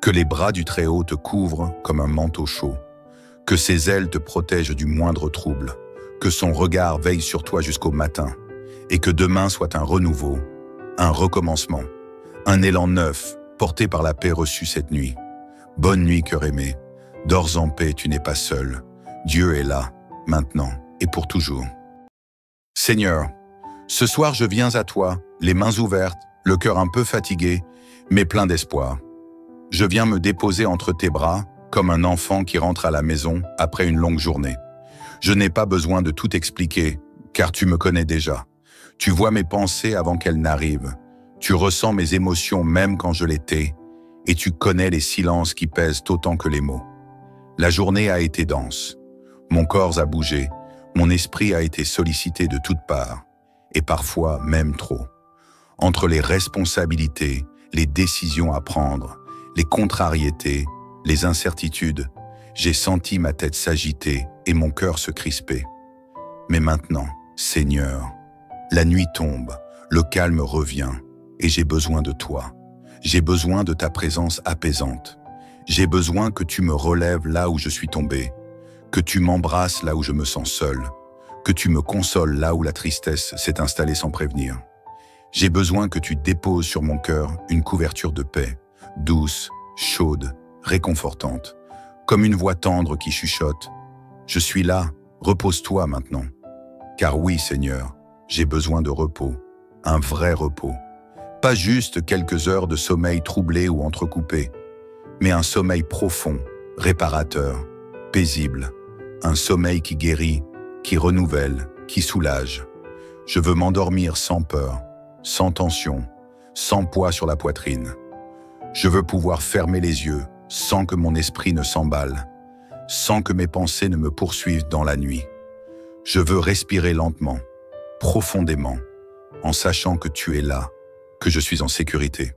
Que les bras du Très-Haut te couvrent comme un manteau chaud. Que ses ailes te protègent du moindre trouble. Que son regard veille sur toi jusqu'au matin. Et que demain soit un renouveau, un recommencement, un élan neuf porté par la paix reçue cette nuit. Bonne nuit, cœur aimé. Dors en paix, tu n'es pas seul. Dieu est là, maintenant et pour toujours. Seigneur, ce soir je viens à toi, les mains ouvertes, le cœur un peu fatigué, mais plein d'espoir. Je viens me déposer entre tes bras, comme un enfant qui rentre à la maison après une longue journée. Je n'ai pas besoin de tout expliquer, car tu me connais déjà. Tu vois mes pensées avant qu'elles n'arrivent. Tu ressens mes émotions même quand je les tais, et tu connais les silences qui pèsent autant que les mots. La journée a été dense. Mon corps a bougé, mon esprit a été sollicité de toutes parts, et parfois même trop. Entre les responsabilités, les décisions à prendre, les contrariétés, les incertitudes, j'ai senti ma tête s'agiter et mon cœur se crisper. Mais maintenant, Seigneur, la nuit tombe, le calme revient, et j'ai besoin de toi. J'ai besoin de ta présence apaisante. J'ai besoin que tu me relèves là où je suis tombé, que tu m'embrasses là où je me sens seul, que tu me consoles là où la tristesse s'est installée sans prévenir. J'ai besoin que tu déposes sur mon cœur une couverture de paix, douce, chaude, réconfortante, comme une voix tendre qui chuchote. Je suis là, repose-toi maintenant. Car oui, Seigneur, j'ai besoin de repos, un vrai repos. Pas juste quelques heures de sommeil troublé ou entrecoupé, mais un sommeil profond, réparateur, paisible, un sommeil qui guérit, qui renouvelle, qui soulage. Je veux m'endormir sans peur, sans tension, sans poids sur la poitrine. Je veux pouvoir fermer les yeux sans que mon esprit ne s'emballe, sans que mes pensées ne me poursuivent dans la nuit. Je veux respirer lentement, profondément, en sachant que tu es là, que je suis en sécurité.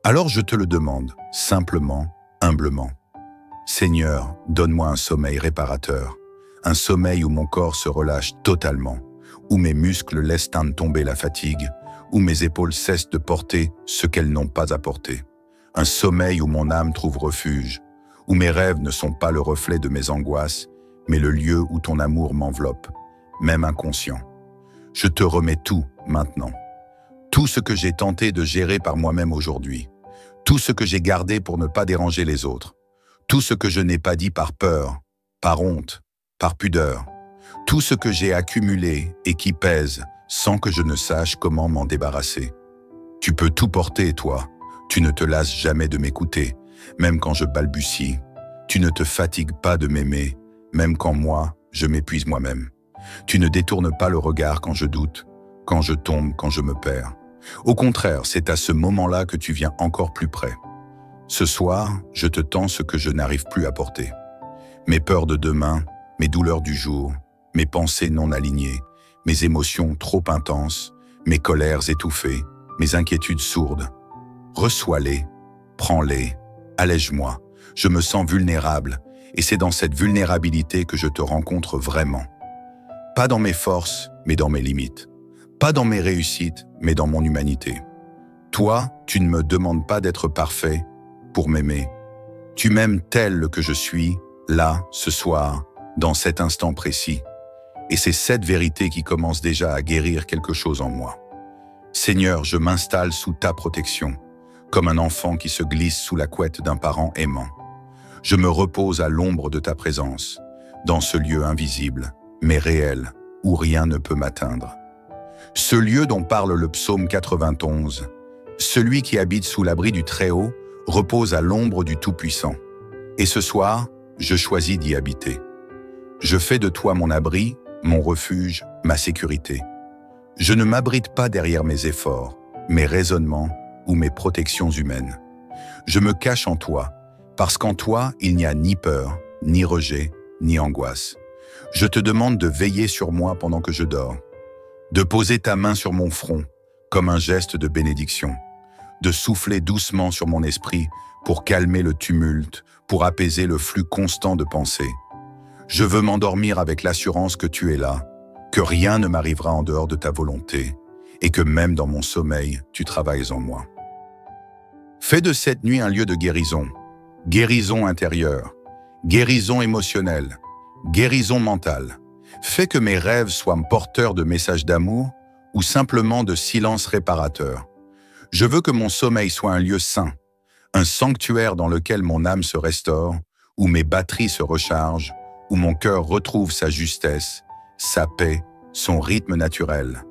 Alors je te le demande, simplement, humblement. Seigneur, donne-moi un sommeil réparateur, un sommeil où mon corps se relâche totalement, où mes muscles laissent tomber la fatigue, où mes épaules cessent de porter ce qu'elles n'ont pas à porter. Un sommeil où mon âme trouve refuge, où mes rêves ne sont pas le reflet de mes angoisses, mais le lieu où ton amour m'enveloppe, même inconscient. Je te remets tout maintenant. Tout ce que j'ai tenté de gérer par moi-même aujourd'hui. Tout ce que j'ai gardé pour ne pas déranger les autres. Tout ce que je n'ai pas dit par peur, par honte, par pudeur. Tout ce que j'ai accumulé et qui pèse sans que je ne sache comment m'en débarrasser. Tu peux tout porter, toi. Tu ne te lasses jamais de m'écouter, même quand je balbutie. Tu ne te fatigues pas de m'aimer, même quand moi, je m'épuise moi-même. Tu ne détournes pas le regard quand je doute, quand je tombe, quand je me perds. Au contraire, c'est à ce moment-là que tu viens encore plus près. Ce soir, je te tends ce que je n'arrive plus à porter. Mes peurs de demain, mes douleurs du jour, mes pensées non alignées, mes émotions trop intenses, mes colères étouffées, mes inquiétudes sourdes. Reçois-les, prends-les, allège-moi. Je me sens vulnérable et c'est dans cette vulnérabilité que je te rencontre vraiment. Pas dans mes forces, mais dans mes limites. Pas dans mes réussites, mais dans mon humanité. Toi, tu ne me demandes pas d'être parfait pour m'aimer. Tu m'aimes tel que je suis, là, ce soir, dans cet instant précis. Et c'est cette vérité qui commence déjà à guérir quelque chose en moi. Seigneur, je m'installe sous ta protection, comme un enfant qui se glisse sous la couette d'un parent aimant. Je me repose à l'ombre de ta présence, dans ce lieu invisible, mais réel, où rien ne peut m'atteindre. Ce lieu dont parle le psaume 91, celui qui habite sous l'abri du Très-Haut repose à l'ombre du Tout-Puissant. Et ce soir, je choisis d'y habiter. Je fais de toi mon abri, mon refuge, ma sécurité. Je ne m'abrite pas derrière mes efforts, mes raisonnements ou mes protections humaines. Je me cache en toi, parce qu'en toi, il n'y a ni peur, ni rejet, ni angoisse. Je te demande de veiller sur moi pendant que je dors, de poser ta main sur mon front, comme un geste de bénédiction, de souffler doucement sur mon esprit pour calmer le tumulte, pour apaiser le flux constant de pensées. Je veux m'endormir avec l'assurance que tu es là, que rien ne m'arrivera en dehors de ta volonté, et que même dans mon sommeil, tu travailles en moi. Fais de cette nuit un lieu de guérison, guérison intérieure, guérison émotionnelle, guérison mentale. Fais que mes rêves soient porteurs de messages d'amour ou simplement de silence réparateur. Je veux que mon sommeil soit un lieu saint, un sanctuaire dans lequel mon âme se restaure, où mes batteries se rechargent, où mon cœur retrouve sa justesse, sa paix, son rythme naturel.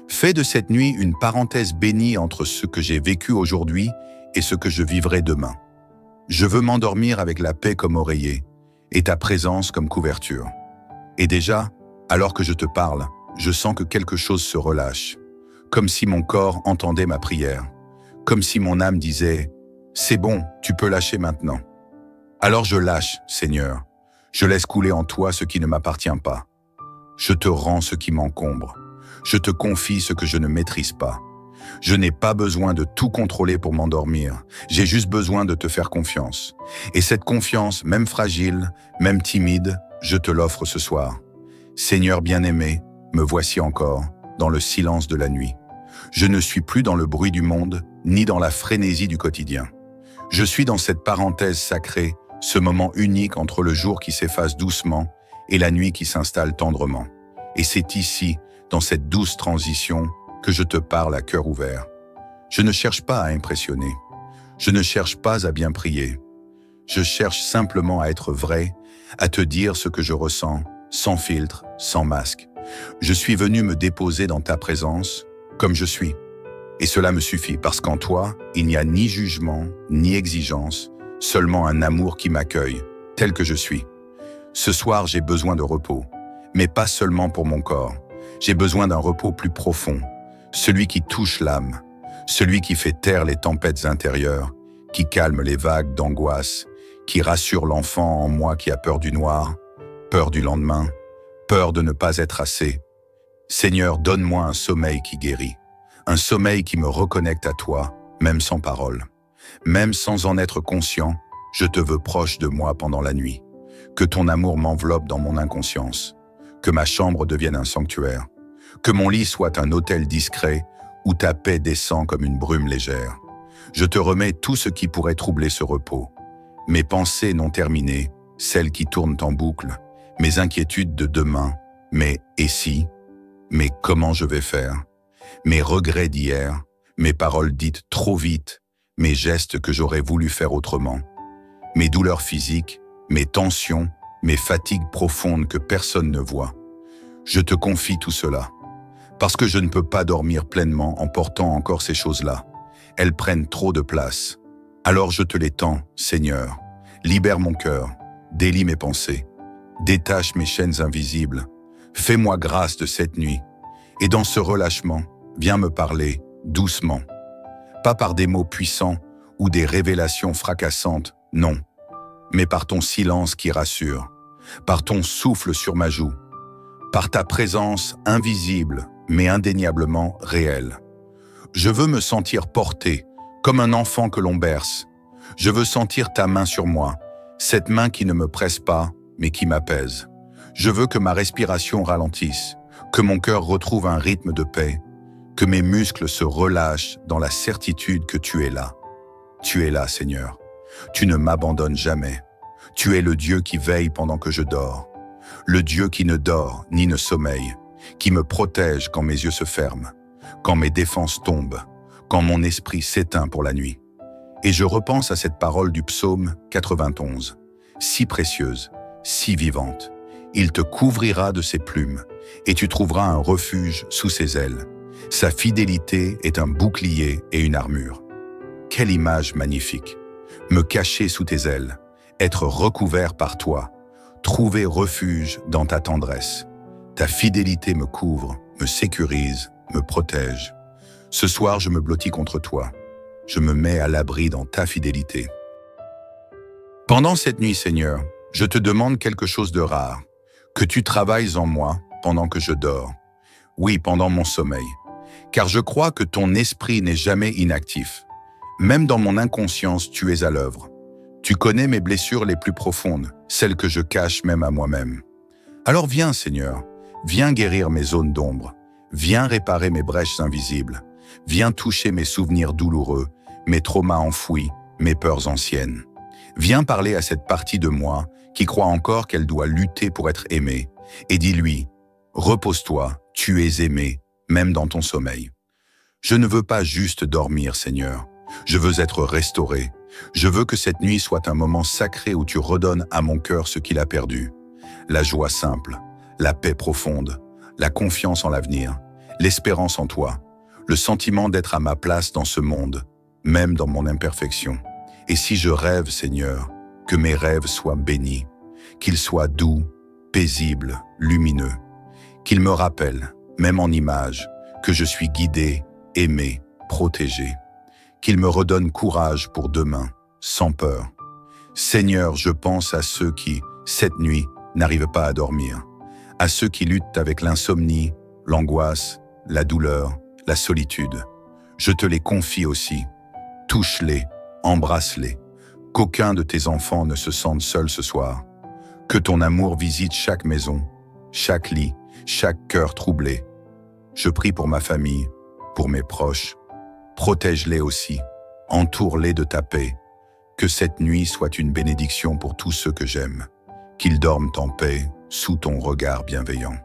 Fais de cette nuit une parenthèse bénie entre ce que j'ai vécu aujourd'hui et ce que je vivrai demain. Je veux m'endormir avec la paix comme oreiller et ta présence comme couverture. Et déjà, alors que je te parle, je sens que quelque chose se relâche, comme si mon corps entendait ma prière, comme si mon âme disait « C'est bon, tu peux lâcher maintenant ». Alors je lâche, Seigneur. Je laisse couler en toi ce qui ne m'appartient pas. Je te rends ce qui m'encombre. Je te confie ce que je ne maîtrise pas. Je n'ai pas besoin de tout contrôler pour m'endormir. J'ai juste besoin de te faire confiance. Et cette confiance, même fragile, même timide, je te l'offre ce soir. Seigneur bien-aimé, me voici encore, dans le silence de la nuit. Je ne suis plus dans le bruit du monde, ni dans la frénésie du quotidien. Je suis dans cette parenthèse sacrée, ce moment unique entre le jour qui s'efface doucement et la nuit qui s'installe tendrement. Et c'est ici, dans cette douce transition, que je te parle à cœur ouvert. Je ne cherche pas à impressionner. Je ne cherche pas à bien prier. Je cherche simplement à être vrai, à te dire ce que je ressens, sans filtre, sans masque. Je suis venu me déposer dans ta présence, comme je suis. Et cela me suffit, parce qu'en toi, il n'y a ni jugement, ni exigence, seulement un amour qui m'accueille, tel que je suis. Ce soir, j'ai besoin de repos, mais pas seulement pour mon corps. J'ai besoin d'un repos plus profond, celui qui touche l'âme, celui qui fait taire les tempêtes intérieures, qui calme les vagues d'angoisse, qui rassure l'enfant en moi qui a peur du noir, peur du lendemain, peur de ne pas être assez. Seigneur, donne-moi un sommeil qui guérit, un sommeil qui me reconnecte à toi, même sans parole. Même sans en être conscient, je te veux proche de moi pendant la nuit. Que ton amour m'enveloppe dans mon inconscience, que ma chambre devienne un sanctuaire, que mon lit soit un autel discret où ta paix descend comme une brume légère. Je te remets tout ce qui pourrait troubler ce repos. Mes pensées non terminées, celles qui tournent en boucle, mes inquiétudes de demain, mes « et si », mes « comment je vais faire », mes regrets d'hier, mes paroles dites trop vite, mes gestes que j'aurais voulu faire autrement, mes douleurs physiques, mes tensions, mes fatigues profondes que personne ne voit. Je te confie tout cela, parce que je ne peux pas dormir pleinement en portant encore ces choses-là. Elles prennent trop de place. Alors je te les tends, Seigneur. Libère mon cœur, délie mes pensées, détache mes chaînes invisibles. Fais-moi grâce de cette nuit. Et dans ce relâchement, viens me parler doucement. Pas par des mots puissants ou des révélations fracassantes, non, mais par ton silence qui rassure, par ton souffle sur ma joue, par ta présence invisible mais indéniablement réelle. Je veux me sentir porté, comme un enfant que l'on berce. Je veux sentir ta main sur moi, cette main qui ne me presse pas, mais qui m'apaise. Je veux que ma respiration ralentisse, que mon cœur retrouve un rythme de paix, que mes muscles se relâchent dans la certitude que tu es là. Tu es là, Seigneur. Tu ne m'abandonnes jamais. Tu es le Dieu qui veille pendant que je dors. Le Dieu qui ne dort ni ne sommeille, qui me protège quand mes yeux se ferment, quand mes défenses tombent, quand mon esprit s'éteint pour la nuit. Et je repense à cette parole du psaume 91, si précieuse, si vivante. Il te couvrira de ses plumes, et tu trouveras un refuge sous ses ailes. Sa fidélité est un bouclier et une armure. Quelle image magnifique! Me cacher sous tes ailes, être recouvert par toi, trouver refuge dans ta tendresse. Ta fidélité me couvre, me sécurise, me protège. Ce soir, je me blottis contre toi. Je me mets à l'abri dans ta fidélité. Pendant cette nuit, Seigneur, je te demande quelque chose de rare, que tu travailles en moi pendant que je dors. Oui, pendant mon sommeil, car je crois que ton esprit n'est jamais inactif. Même dans mon inconscience, tu es à l'œuvre. Tu connais mes blessures les plus profondes, celles que je cache même à moi-même. Alors viens, Seigneur, viens guérir mes zones d'ombre, viens réparer mes brèches invisibles, viens toucher mes souvenirs douloureux, mes traumas enfouis, mes peurs anciennes. Viens parler à cette partie de moi qui croit encore qu'elle doit lutter pour être aimée, et dis-lui, repose-toi, tu es aimé, même dans ton sommeil. Je ne veux pas juste dormir, Seigneur, je veux être restauré. Je veux que cette nuit soit un moment sacré où tu redonnes à mon cœur ce qu'il a perdu. La joie simple, la paix profonde, la confiance en l'avenir, l'espérance en toi, le sentiment d'être à ma place dans ce monde, même dans mon imperfection. Et si je rêve, Seigneur, que mes rêves soient bénis, qu'ils soient doux, paisibles, lumineux, qu'ils me rappellent, même en image, que je suis guidé, aimé, protégé, qu'ils me redonnent courage pour demain, sans peur. Seigneur, je pense à ceux qui, cette nuit, n'arrivent pas à dormir, à ceux qui luttent avec l'insomnie, l'angoisse, la douleur, la solitude. Je te les confie aussi. Touche-les, embrasse-les. Qu'aucun de tes enfants ne se sente seul ce soir. Que ton amour visite chaque maison, chaque lit, chaque cœur troublé. Je prie pour ma famille, pour mes proches. Protège-les aussi, entoure-les de ta paix. Que cette nuit soit une bénédiction pour tous ceux que j'aime. Qu'ils dorment en paix, sous ton regard bienveillant.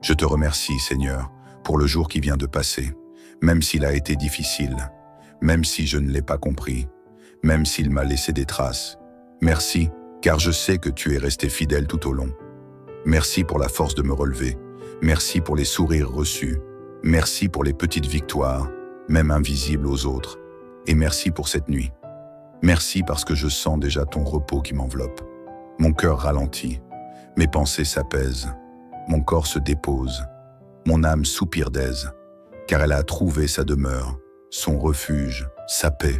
Je te remercie, Seigneur, pour le jour qui vient de passer, même s'il a été difficile, même si je ne l'ai pas compris, même s'il m'a laissé des traces. Merci, car je sais que tu es resté fidèle tout au long. Merci pour la force de me relever. Merci pour les sourires reçus. Merci pour les petites victoires, même invisibles aux autres. Et merci pour cette nuit. Merci parce que je sens déjà ton repos qui m'enveloppe. Mon cœur ralentit, mes pensées s'apaisent, mon corps se dépose, mon âme soupire d'aise, car elle a trouvé sa demeure, son refuge, sa paix.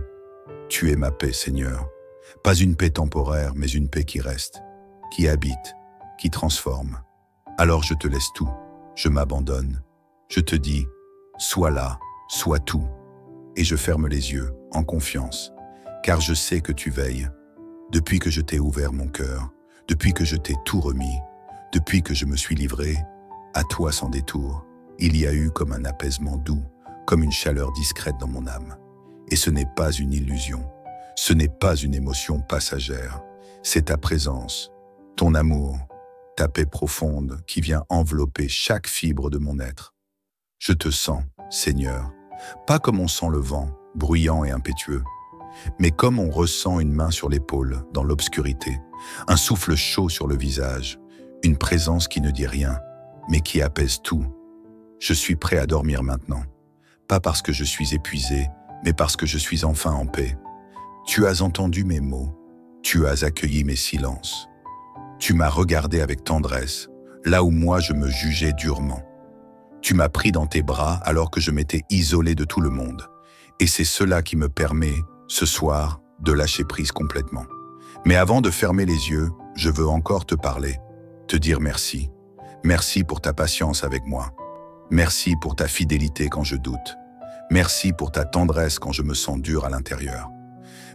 Tu es ma paix, Seigneur. Pas une paix temporaire, mais une paix qui reste, qui habite, qui transforme. Alors je te laisse tout, je m'abandonne. Je te dis, sois là, sois tout. Et je ferme les yeux, en confiance, car je sais que tu veilles. Depuis que je t'ai ouvert mon cœur, depuis que je t'ai tout remis, depuis que je me suis livré, à toi sans détour, il y a eu comme un apaisement doux, comme une chaleur discrète dans mon âme. Et ce n'est pas une illusion, ce n'est pas une émotion passagère, c'est ta présence, ton amour, ta paix profonde qui vient envelopper chaque fibre de mon être. Je te sens, Seigneur, pas comme on sent le vent, bruyant et impétueux, mais comme on ressent une main sur l'épaule, dans l'obscurité, un souffle chaud sur le visage, une présence qui ne dit rien, mais qui apaise tout. Je suis prêt à dormir maintenant, pas parce que je suis épuisé, mais parce que je suis enfin en paix. Tu as entendu mes mots, tu as accueilli mes silences. Tu m'as regardé avec tendresse, là où moi je me jugeais durement. Tu m'as pris dans tes bras alors que je m'étais isolé de tout le monde. Et c'est cela qui me permet ce soir, de lâcher prise complètement. Mais avant de fermer les yeux, je veux encore te parler, te dire merci. Merci pour ta patience avec moi. Merci pour ta fidélité quand je doute. Merci pour ta tendresse quand je me sens dur à l'intérieur.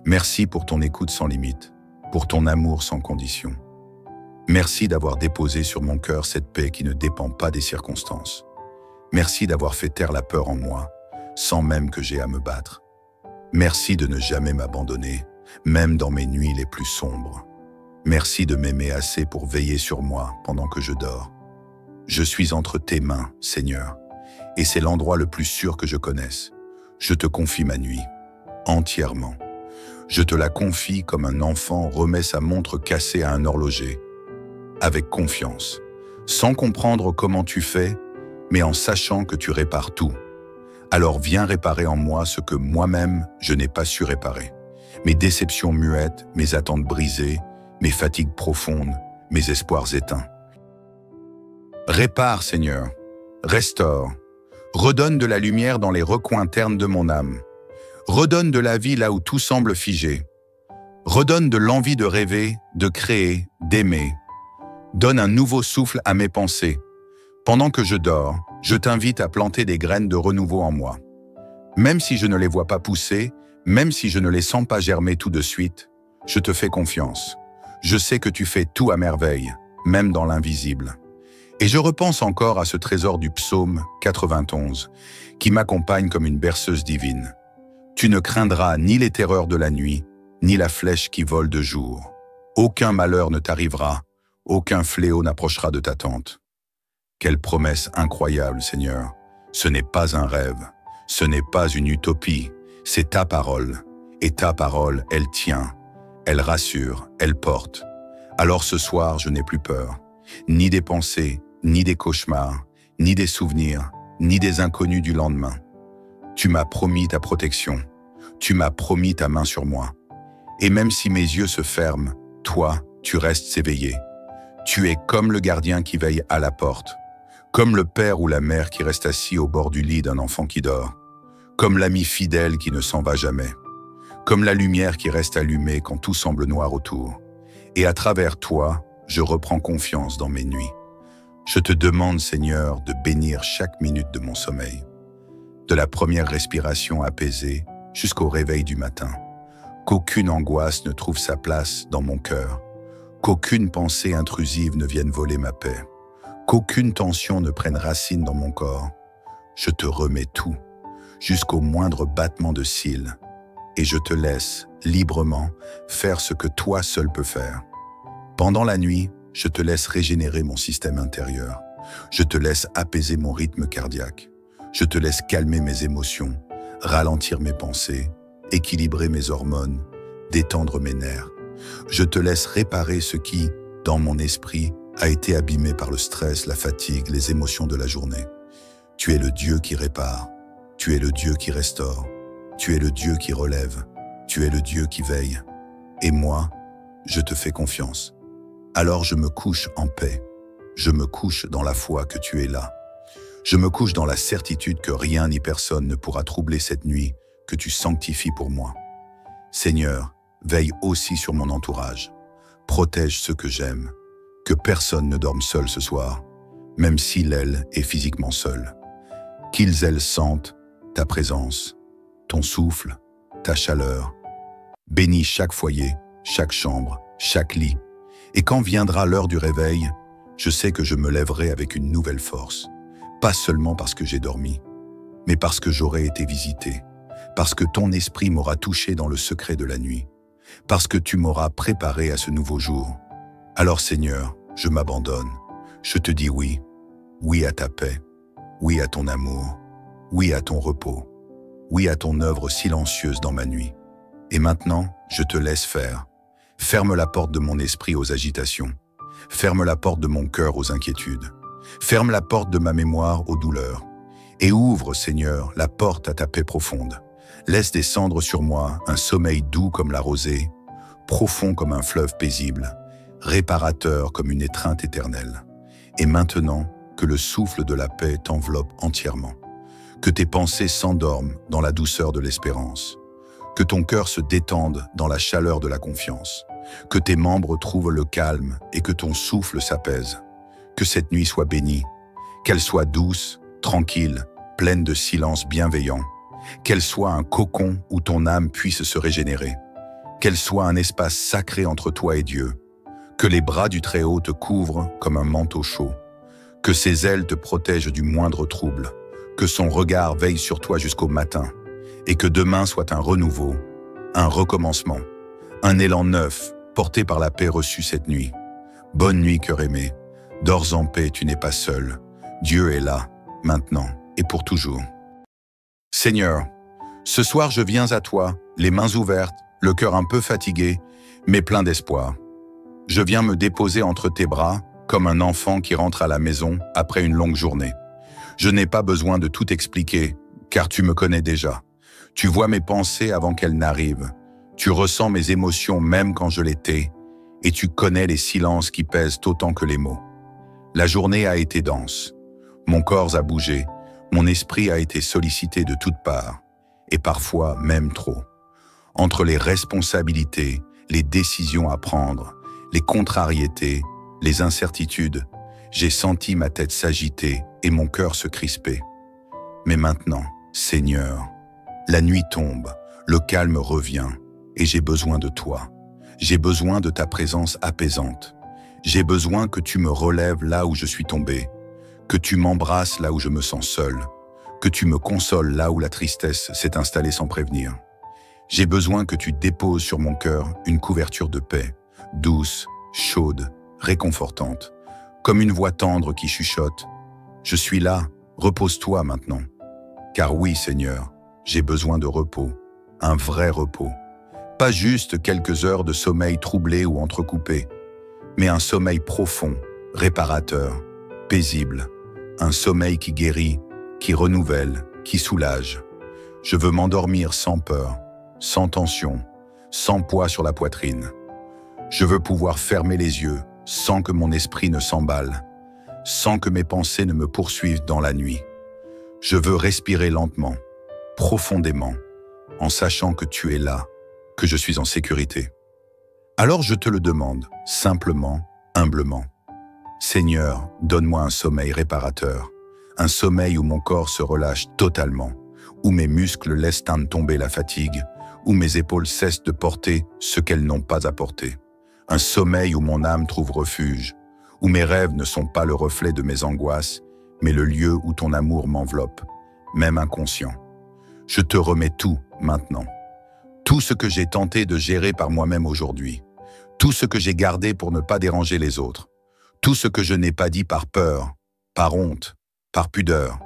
Merci pour ton écoute sans limite, pour ton amour sans condition. Merci d'avoir déposé sur mon cœur cette paix qui ne dépend pas des circonstances. Merci d'avoir fait taire la peur en moi, sans même que j'aie à me battre. Merci de ne jamais m'abandonner, même dans mes nuits les plus sombres. Merci de m'aimer assez pour veiller sur moi pendant que je dors. Je suis entre tes mains, Seigneur, et c'est l'endroit le plus sûr que je connaisse. Je te confie ma nuit, entièrement. Je te la confie comme un enfant remet sa montre cassée à un horloger, avec confiance, sans comprendre comment tu fais, mais en sachant que tu répares tout. Alors viens réparer en moi ce que moi-même je n'ai pas su réparer. Mes déceptions muettes, mes attentes brisées, mes fatigues profondes, mes espoirs éteints. Répare, Seigneur, restaure, redonne de la lumière dans les recoins ternes de mon âme. Redonne de la vie là où tout semble figé. Redonne de l'envie de rêver, de créer, d'aimer. Donne un nouveau souffle à mes pensées. Pendant que je dors, je t'invite à planter des graines de renouveau en moi. Même si je ne les vois pas pousser, même si je ne les sens pas germer tout de suite, je te fais confiance. Je sais que tu fais tout à merveille, même dans l'invisible. Et je repense encore à ce trésor du psaume 91, qui m'accompagne comme une berceuse divine. Tu ne craindras ni les terreurs de la nuit, ni la flèche qui vole de jour. Aucun malheur ne t'arrivera, aucun fléau n'approchera de ta tente. Quelle promesse incroyable, Seigneur. Ce n'est pas un rêve, ce n'est pas une utopie, c'est ta parole. Et ta parole, elle tient, elle rassure, elle porte. Alors ce soir, je n'ai plus peur, ni des pensées, ni des cauchemars, ni des souvenirs, ni des inconnus du lendemain. Tu m'as promis ta protection, tu m'as promis ta main sur moi. Et même si mes yeux se ferment, toi, tu restes éveillé. Tu es comme le gardien qui veille à la porte, comme le père ou la mère qui reste assis au bord du lit d'un enfant qui dort, comme l'ami fidèle qui ne s'en va jamais, comme la lumière qui reste allumée quand tout semble noir autour. Et à travers toi, je reprends confiance dans mes nuits. Je te demande, Seigneur, de bénir chaque minute de mon sommeil, de la première respiration apaisée jusqu'au réveil du matin, qu'aucune angoisse ne trouve sa place dans mon cœur, qu'aucune pensée intrusive ne vienne voler ma paix, qu'aucune tension ne prenne racine dans mon corps. Je te remets tout, jusqu'au moindre battement de cils, et je te laisse, librement, faire ce que toi seul peux faire. Pendant la nuit, je te laisse régénérer mon système intérieur. Je te laisse apaiser mon rythme cardiaque. Je te laisse calmer mes émotions, ralentir mes pensées, équilibrer mes hormones, détendre mes nerfs. Je te laisse réparer ce qui, dans mon esprit, a été abîmé par le stress, la fatigue, les émotions de la journée. Tu es le Dieu qui répare. Tu es le Dieu qui restaure. Tu es le Dieu qui relève. Tu es le Dieu qui veille. Et moi, je te fais confiance. Alors je me couche en paix. Je me couche dans la foi que tu es là. Je me couche dans la certitude que rien ni personne ne pourra troubler cette nuit que tu sanctifies pour moi. Seigneur, veille aussi sur mon entourage. Protège ceux que j'aime. Que personne ne dorme seul ce soir, même s'il, elle, est physiquement seul. Qu'ils, elles, sentent ta présence, ton souffle, ta chaleur. Bénis chaque foyer, chaque chambre, chaque lit. Et quand viendra l'heure du réveil, je sais que je me lèverai avec une nouvelle force. Pas seulement parce que j'ai dormi, mais parce que j'aurai été visité, parce que ton esprit m'aura touché dans le secret de la nuit, parce que tu m'auras préparé à ce nouveau jour. Alors Seigneur, je m'abandonne, je te dis oui, oui à ta paix, oui à ton amour, oui à ton repos, oui à ton œuvre silencieuse dans ma nuit. Et maintenant, je te laisse faire. Ferme la porte de mon esprit aux agitations, ferme la porte de mon cœur aux inquiétudes, ferme la porte de ma mémoire aux douleurs, et ouvre, Seigneur, la porte à ta paix profonde. Laisse descendre sur moi un sommeil doux comme la rosée, profond comme un fleuve paisible, réparateur comme une étreinte éternelle. Et maintenant, que le souffle de la paix t'enveloppe entièrement, que tes pensées s'endorment dans la douceur de l'espérance, Que ton cœur se détende dans la chaleur de la confiance. Que tes membres trouvent le calme et que ton souffle s'apaise. Que cette nuit soit bénie. Qu'elle soit douce, tranquille, pleine de silence bienveillant. Qu'elle soit un cocon où ton âme puisse se régénérer. Qu'elle soit un espace sacré entre toi et Dieu. Que les bras du Très-Haut te couvrent comme un manteau chaud. Que ses ailes te protègent du moindre trouble. Que son regard veille sur toi jusqu'au matin. Et que demain soit un renouveau, un recommencement, un élan neuf porté par la paix reçue cette nuit. Bonne nuit, cœur aimé. Dors en paix, tu n'es pas seul. Dieu est là, maintenant et pour toujours. Seigneur, ce soir je viens à toi, les mains ouvertes, le cœur un peu fatigué, mais plein d'espoir. Je viens me déposer entre tes bras, comme un enfant qui rentre à la maison après une longue journée. Je n'ai pas besoin de tout expliquer, car tu me connais déjà. Tu vois mes pensées avant qu'elles n'arrivent. Tu ressens mes émotions même quand je les tais, et tu connais les silences qui pèsent autant que les mots. La journée a été dense. Mon corps a bougé, mon esprit a été sollicité de toutes parts, et parfois même trop. Entre les responsabilités, les décisions à prendre, les contrariétés, les incertitudes, j'ai senti ma tête s'agiter et mon cœur se crisper. Mais maintenant, Seigneur, la nuit tombe, le calme revient, et j'ai besoin de toi. J'ai besoin de ta présence apaisante. J'ai besoin que tu me relèves là où je suis tombé, que tu m'embrasses là où je me sens seul, que tu me consoles là où la tristesse s'est installée sans prévenir. J'ai besoin que tu déposes sur mon cœur une couverture de paix, douce, chaude, réconfortante, comme une voix tendre qui chuchote. Je suis là, repose-toi maintenant. Car oui, Seigneur, j'ai besoin de repos, un vrai repos. Pas juste quelques heures de sommeil troublé ou entrecoupé, mais un sommeil profond, réparateur, paisible, un sommeil qui guérit, qui renouvelle, qui soulage. Je veux m'endormir sans peur, sans tension, sans poids sur la poitrine. Je veux pouvoir fermer les yeux sans que mon esprit ne s'emballe, sans que mes pensées ne me poursuivent dans la nuit. Je veux respirer lentement, profondément, en sachant que tu es là, que je suis en sécurité. Alors je te le demande, simplement, humblement. Seigneur, donne-moi un sommeil réparateur, un sommeil où mon corps se relâche totalement, où mes muscles laissent tomber la fatigue, où mes épaules cessent de porter ce qu'elles n'ont pas à porter. Un sommeil où mon âme trouve refuge, où mes rêves ne sont pas le reflet de mes angoisses, mais le lieu où ton amour m'enveloppe, même inconscient. Je te remets tout maintenant. Tout ce que j'ai tenté de gérer par moi-même aujourd'hui. Tout ce que j'ai gardé pour ne pas déranger les autres. Tout ce que je n'ai pas dit par peur, par honte, par pudeur.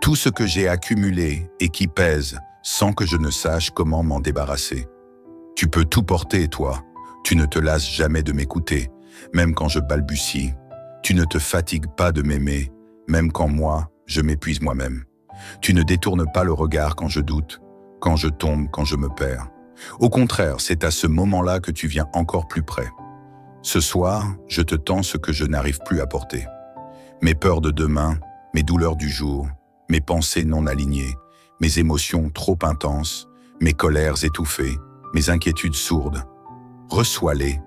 Tout ce que j'ai accumulé et qui pèse sans que je ne sache comment m'en débarrasser. Tu peux tout porter, toi. Tu ne te lasses jamais de m'écouter, même quand je balbutie. Tu ne te fatigues pas de m'aimer, même quand moi, je m'épuise moi-même. Tu ne détournes pas le regard quand je doute, quand je tombe, quand je me perds. Au contraire, c'est à ce moment-là que tu viens encore plus près. Ce soir, je te tends ce que je n'arrive plus à porter. Mes peurs de demain, mes douleurs du jour, mes pensées non alignées, mes émotions trop intenses, mes colères étouffées, mes inquiétudes sourdes. Reçois-les,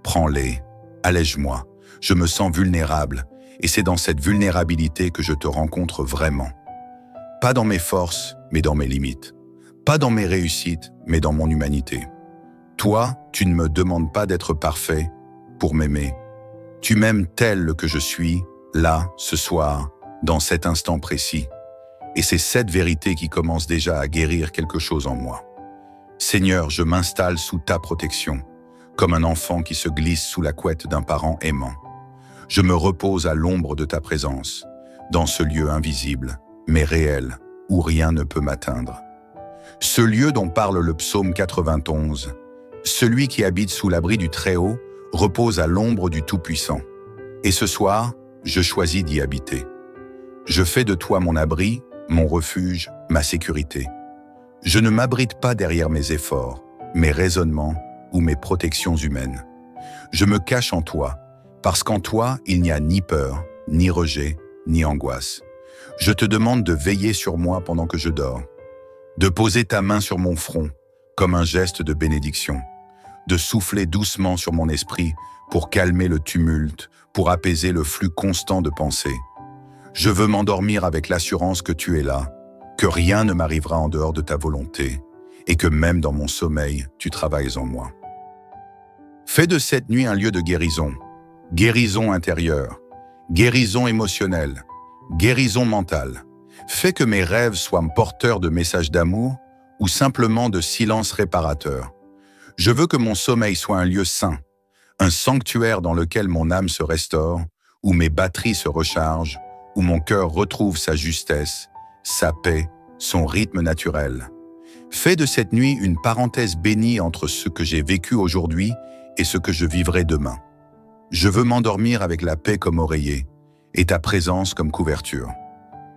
prends-les, allège-moi. Je me sens vulnérable, et c'est dans cette vulnérabilité que je te rencontre vraiment. Pas dans mes forces, mais dans mes limites. Pas dans mes réussites, mais dans mon humanité. Toi, tu ne me demandes pas d'être parfait pour m'aimer. Tu m'aimes tel que je suis, là, ce soir, dans cet instant précis. Et c'est cette vérité qui commence déjà à guérir quelque chose en moi. Seigneur, je m'installe sous ta protection, comme un enfant qui se glisse sous la couette d'un parent aimant. Je me repose à l'ombre de ta présence, dans ce lieu invisible, mais réel, où rien ne peut m'atteindre. Ce lieu dont parle le psaume 91, celui qui habite sous l'abri du Très-Haut repose à l'ombre du Tout-Puissant. Et ce soir, je choisis d'y habiter. Je fais de toi mon abri, mon refuge, ma sécurité. Je ne m'abrite pas derrière mes efforts, mes raisonnements ou mes protections humaines. Je me cache en toi, parce qu'en toi, il n'y a ni peur, ni rejet, ni angoisse. Je te demande de veiller sur moi pendant que je dors, de poser ta main sur mon front, comme un geste de bénédiction, de souffler doucement sur mon esprit pour calmer le tumulte, pour apaiser le flux constant de pensées. Je veux m'endormir avec l'assurance que tu es là, que rien ne m'arrivera en dehors de ta volonté, et que même dans mon sommeil, tu travailles en moi. Fais de cette nuit un lieu de guérison, guérison intérieure, guérison émotionnelle, guérison mentale. Fais que mes rêves soient porteurs de messages d'amour ou simplement de silence réparateur. Je veux que mon sommeil soit un lieu saint, un sanctuaire dans lequel mon âme se restaure, où mes batteries se rechargent, où mon cœur retrouve sa justesse, sa paix, son rythme naturel. Fais de cette nuit une parenthèse bénie entre ce que j'ai vécu aujourd'hui et ce que je vivrai demain. Je veux m'endormir avec la paix comme oreiller et ta présence comme couverture.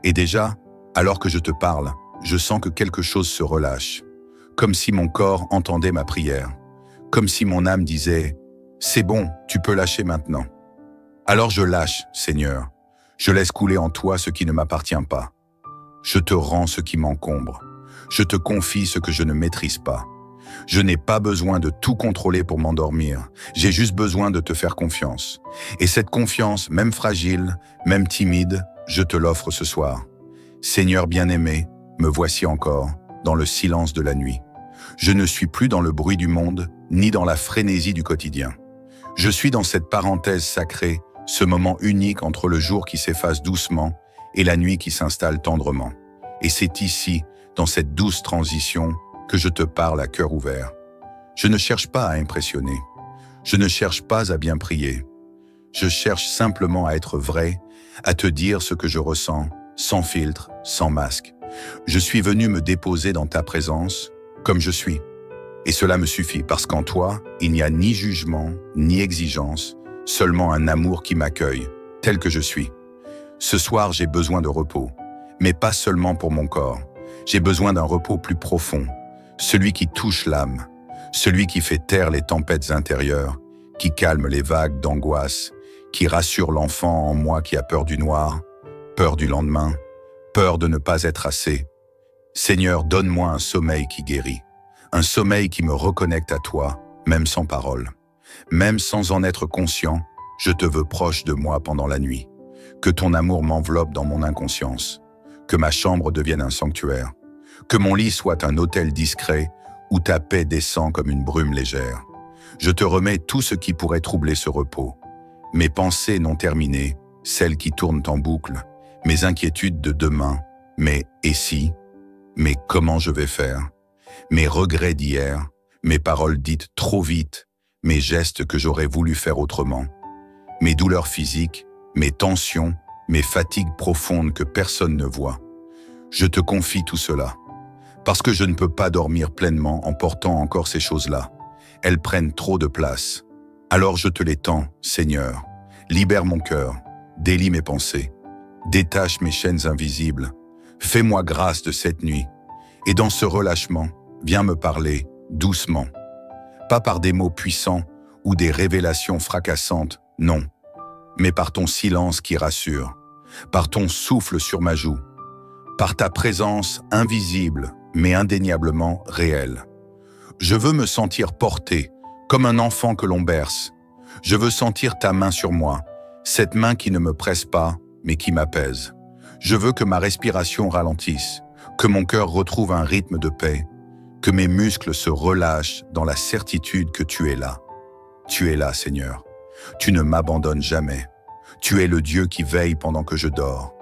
Et déjà, alors que je te parle, je sens que quelque chose se relâche, comme si mon corps entendait ma prière, comme si mon âme disait « C'est bon, tu peux lâcher maintenant ». Alors je lâche, Seigneur, je laisse couler en toi ce qui ne m'appartient pas. Je te rends ce qui m'encombre, je te confie ce que je ne maîtrise pas. Je n'ai pas besoin de tout contrôler pour m'endormir, j'ai juste besoin de te faire confiance. Et cette confiance, même fragile, même timide, je te l'offre ce soir. Seigneur bien-aimé, me voici encore, dans le silence de la nuit. Je ne suis plus dans le bruit du monde, ni dans la frénésie du quotidien. Je suis dans cette parenthèse sacrée, ce moment unique entre le jour qui s'efface doucement et la nuit qui s'installe tendrement. Et c'est ici, dans cette douce transition, que je te parle à cœur ouvert. Je ne cherche pas à impressionner. Je ne cherche pas à bien prier. Je cherche simplement à être vrai, à te dire ce que je ressens, sans filtre, sans masque. Je suis venu me déposer dans ta présence, comme je suis. Et cela me suffit, parce qu'en toi, il n'y a ni jugement, ni exigence, seulement un amour qui m'accueille, tel que je suis. Ce soir, j'ai besoin de repos, mais pas seulement pour mon corps. J'ai besoin d'un repos plus profond, celui qui touche l'âme, celui qui fait taire les tempêtes intérieures, qui calme les vagues d'angoisse, qui rassure l'enfant en moi qui a peur du noir, peur du lendemain, peur de ne pas être assez. Seigneur, donne-moi un sommeil qui guérit, un sommeil qui me reconnecte à toi, même sans parole. Même sans en être conscient, je te veux proche de moi pendant la nuit. Que ton amour m'enveloppe dans mon inconscience, que ma chambre devienne un sanctuaire, que mon lit soit un autel discret où ta paix descend comme une brume légère. Je te remets tout ce qui pourrait troubler ce repos. Mes pensées non terminées, celles qui tournent en boucle, mes inquiétudes de demain, mes « et si », mes « comment je vais faire », mes regrets d'hier, mes paroles dites trop vite, mes gestes que j'aurais voulu faire autrement, mes douleurs physiques, mes tensions, mes fatigues profondes que personne ne voit. Je te confie tout cela, parce que je ne peux pas dormir pleinement en portant encore ces choses-là. Elles prennent trop de place. Alors je te les tends, Seigneur. Libère mon cœur, délie mes pensées, détache mes chaînes invisibles. Fais-moi grâce de cette nuit. Et dans ce relâchement, viens me parler doucement. Pas par des mots puissants ou des révélations fracassantes, non, mais par ton silence qui rassure, par ton souffle sur ma joue, par ta présence invisible mais indéniablement réelle. Je veux me sentir porté, comme un enfant que l'on berce. Je veux sentir ta main sur moi, cette main qui ne me presse pas, mais qui m'apaise. Je veux que ma respiration ralentisse, que mon cœur retrouve un rythme de paix, que mes muscles se relâchent dans la certitude que tu es là. Tu es là, Seigneur. Tu ne m'abandonnes jamais. Tu es le Dieu qui veille pendant que je dors.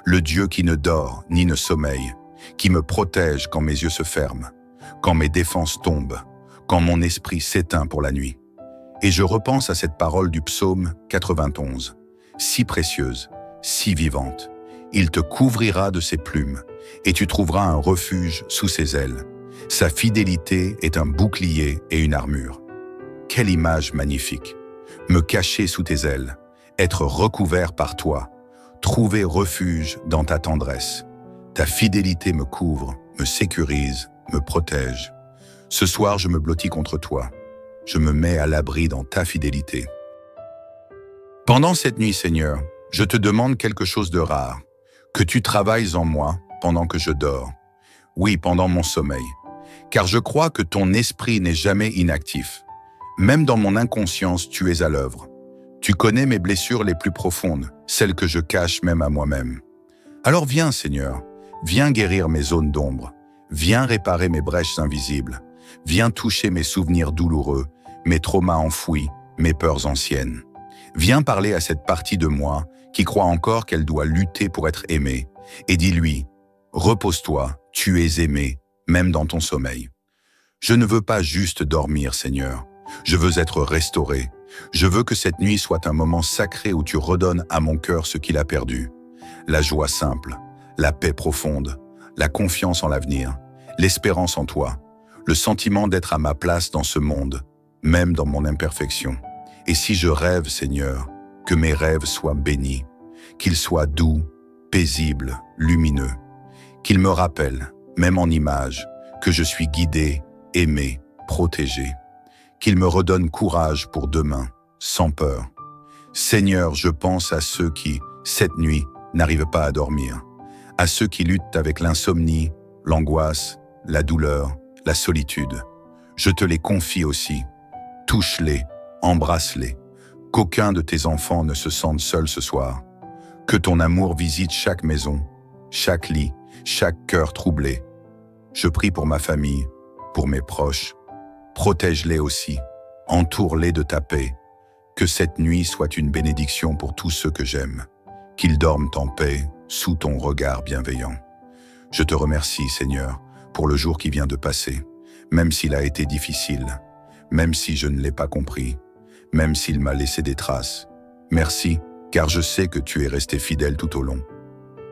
Le Dieu qui ne dort ni ne sommeille, qui me protège quand mes yeux se ferment, quand mes défenses tombent, quand mon esprit s'éteint pour la nuit. Et je repense à cette parole du psaume 91, si précieuse, si vivante. Il te couvrira de ses plumes, et tu trouveras un refuge sous ses ailes. Sa fidélité est un bouclier et une armure. Quelle image magnifique! Me cacher sous tes ailes, être recouvert par toi, trouver refuge dans ta tendresse. Ta fidélité me couvre, me sécurise, me protège. Ce soir, je me blottis contre toi. Je me mets à l'abri dans ta fidélité. Pendant cette nuit, Seigneur, je te demande quelque chose de rare, que tu travailles en moi pendant que je dors. Oui, pendant mon sommeil. car je crois que ton esprit n'est jamais inactif. Même dans mon inconscience, tu es à l'œuvre. Tu connais mes blessures les plus profondes, celles que je cache même à moi-même. Alors viens, Seigneur, viens guérir mes zones d'ombre, viens réparer mes brèches invisibles, viens toucher mes souvenirs douloureux, mes traumas enfouis, mes peurs anciennes. Viens parler à cette partie de moi qui croit encore qu'elle doit lutter pour être aimée, et dis-lui, repose-toi, tu es aimé, même dans ton sommeil. Je ne veux pas juste dormir, Seigneur, je veux être restauré. Je veux que cette nuit soit un moment sacré où tu redonnes à mon cœur ce qu'il a perdu. La joie simple, la paix profonde, la confiance en l'avenir, l'espérance en toi, le sentiment d'être à ma place dans ce monde, même dans mon imperfection. Et si je rêve, Seigneur, que mes rêves soient bénis, qu'ils soient doux, paisibles, lumineux, qu'ils me rappellent, même en images, que je suis guidé, aimé, protégé, qu'ils me redonnent courage pour demain, sans peur. Seigneur, je pense à ceux qui, cette nuit, n'arrivent pas à dormir, à ceux qui luttent avec l'insomnie, l'angoisse, la douleur, la solitude. Je te les confie aussi. Touche-les, embrasse-les. Qu'aucun de tes enfants ne se sente seul ce soir. Que ton amour visite chaque maison, chaque lit, chaque cœur troublé. Je prie pour ma famille, pour mes proches. Protège-les aussi, entoure-les de ta paix. Que cette nuit soit une bénédiction pour tous ceux que j'aime. Qu'ils dorment en paix, sous ton regard bienveillant. Je te remercie, Seigneur, pour le jour qui vient de passer, même s'il a été difficile, même si je ne l'ai pas compris, même s'il m'a laissé des traces. Merci, car je sais que tu es resté fidèle tout au long.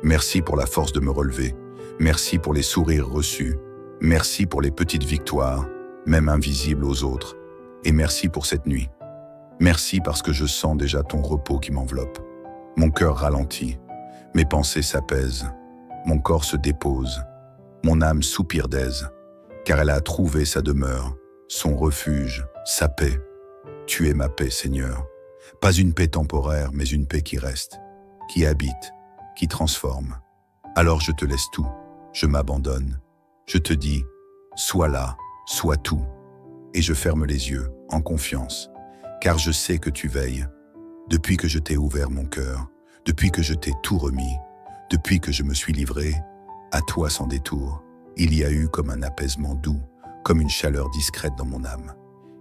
Merci pour la force de me relever. Merci pour les sourires reçus. Merci pour les petites victoires, même invisibles aux autres. Et merci pour cette nuit. Merci parce que je sens déjà ton repos qui m'enveloppe. Mon cœur ralentit, mes pensées s'apaisent, mon corps se dépose, mon âme soupire d'aise, car elle a trouvé sa demeure, son refuge, sa paix. Tu es ma paix, Seigneur. Pas une paix temporaire, mais une paix qui reste, qui habite, qui transforme. Alors je te laisse tout, je m'abandonne. Je te dis, sois là, sois tout. Et je ferme les yeux, en confiance, car je sais que tu veilles. Depuis que je t'ai ouvert mon cœur, depuis que je t'ai tout remis, depuis que je me suis livré, à toi sans détour, il y a eu comme un apaisement doux, comme une chaleur discrète dans mon âme.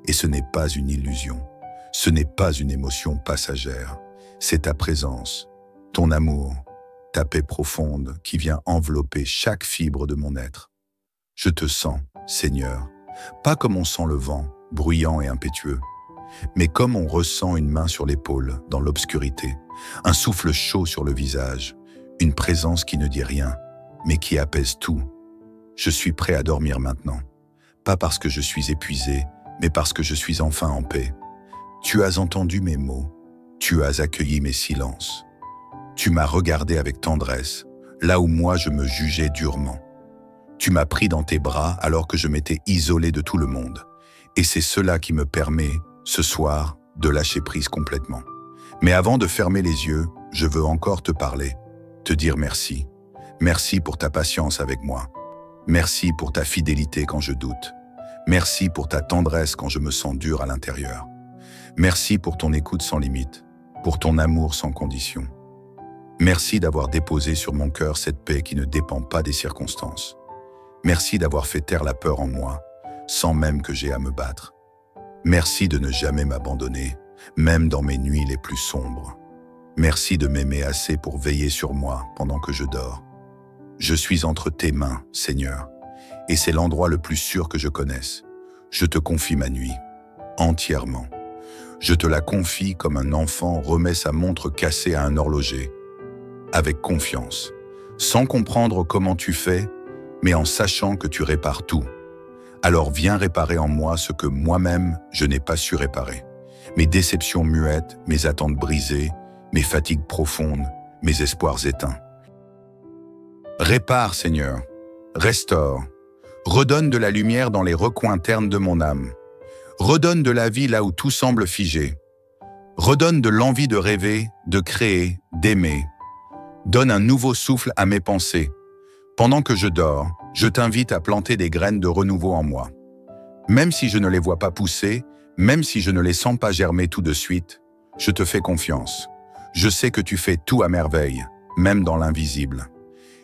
Et ce n'est pas une illusion, ce n'est pas une émotion passagère, c'est ta présence, ton amour, ta paix profonde qui vient envelopper chaque fibre de mon être. Je te sens, Seigneur, pas comme on sent le vent, bruyant et impétueux, mais comme on ressent une main sur l'épaule, dans l'obscurité, un souffle chaud sur le visage, une présence qui ne dit rien, mais qui apaise tout. Je suis prêt à dormir maintenant, pas parce que je suis épuisé, mais parce que je suis enfin en paix. Tu as entendu mes mots, tu as accueilli mes silences. Tu m'as regardé avec tendresse, là où moi je me jugeais durement. Tu m'as pris dans tes bras alors que je m'étais isolé de tout le monde. Et c'est cela qui me permet, ce soir, de lâcher prise complètement. Mais avant de fermer les yeux, je veux encore te parler, te dire merci. Merci pour ta patience avec moi. Merci pour ta fidélité quand je doute. Merci pour ta tendresse quand je me sens dur à l'intérieur. Merci pour ton écoute sans limite, pour ton amour sans condition. Merci d'avoir déposé sur mon cœur cette paix qui ne dépend pas des circonstances. Merci d'avoir fait taire la peur en moi, sans même que j'aie à me battre. Merci de ne jamais m'abandonner, même dans mes nuits les plus sombres. Merci de m'aimer assez pour veiller sur moi pendant que je dors. Je suis entre tes mains, Seigneur, et c'est l'endroit le plus sûr que je connaisse. Je te confie ma nuit, entièrement. Je te la confie comme un enfant remet sa montre cassée à un horloger, avec confiance, sans comprendre comment tu fais, mais en sachant que tu répares tout. Alors viens réparer en moi ce que moi-même je n'ai pas su réparer. Mes déceptions muettes, mes attentes brisées, mes fatigues profondes, mes espoirs éteints. Répare, Seigneur, restaure, redonne de la lumière dans les recoins ternes de mon âme. Redonne de la vie là où tout semble figé. Redonne de l'envie de rêver, de créer, d'aimer. Donne un nouveau souffle à mes pensées. Pendant que je dors, Je t'invite à planter des graines de renouveau en moi. Même si je ne les vois pas pousser, même si je ne les sens pas germer tout de suite, je te fais confiance. Je sais que tu fais tout à merveille, même dans l'invisible.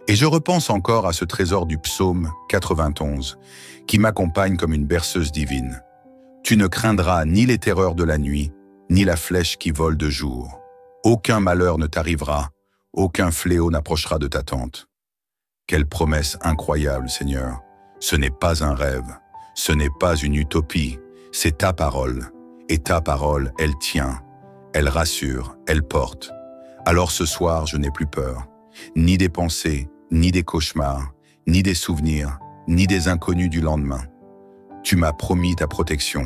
Et je repense encore à ce trésor du psaume 91, qui m'accompagne comme une berceuse divine. Tu ne craindras ni les terreurs de la nuit, ni la flèche qui vole de jour. Aucun malheur ne t'arrivera, aucun fléau n'approchera de ta tente. Quelle promesse incroyable, Seigneur. Ce n'est pas un rêve, ce n'est pas une utopie, c'est ta parole. Et ta parole, elle tient, elle rassure, elle porte. Alors ce soir, je n'ai plus peur, ni des pensées, ni des cauchemars, ni des souvenirs, ni des inconnus du lendemain. Tu m'as promis ta protection,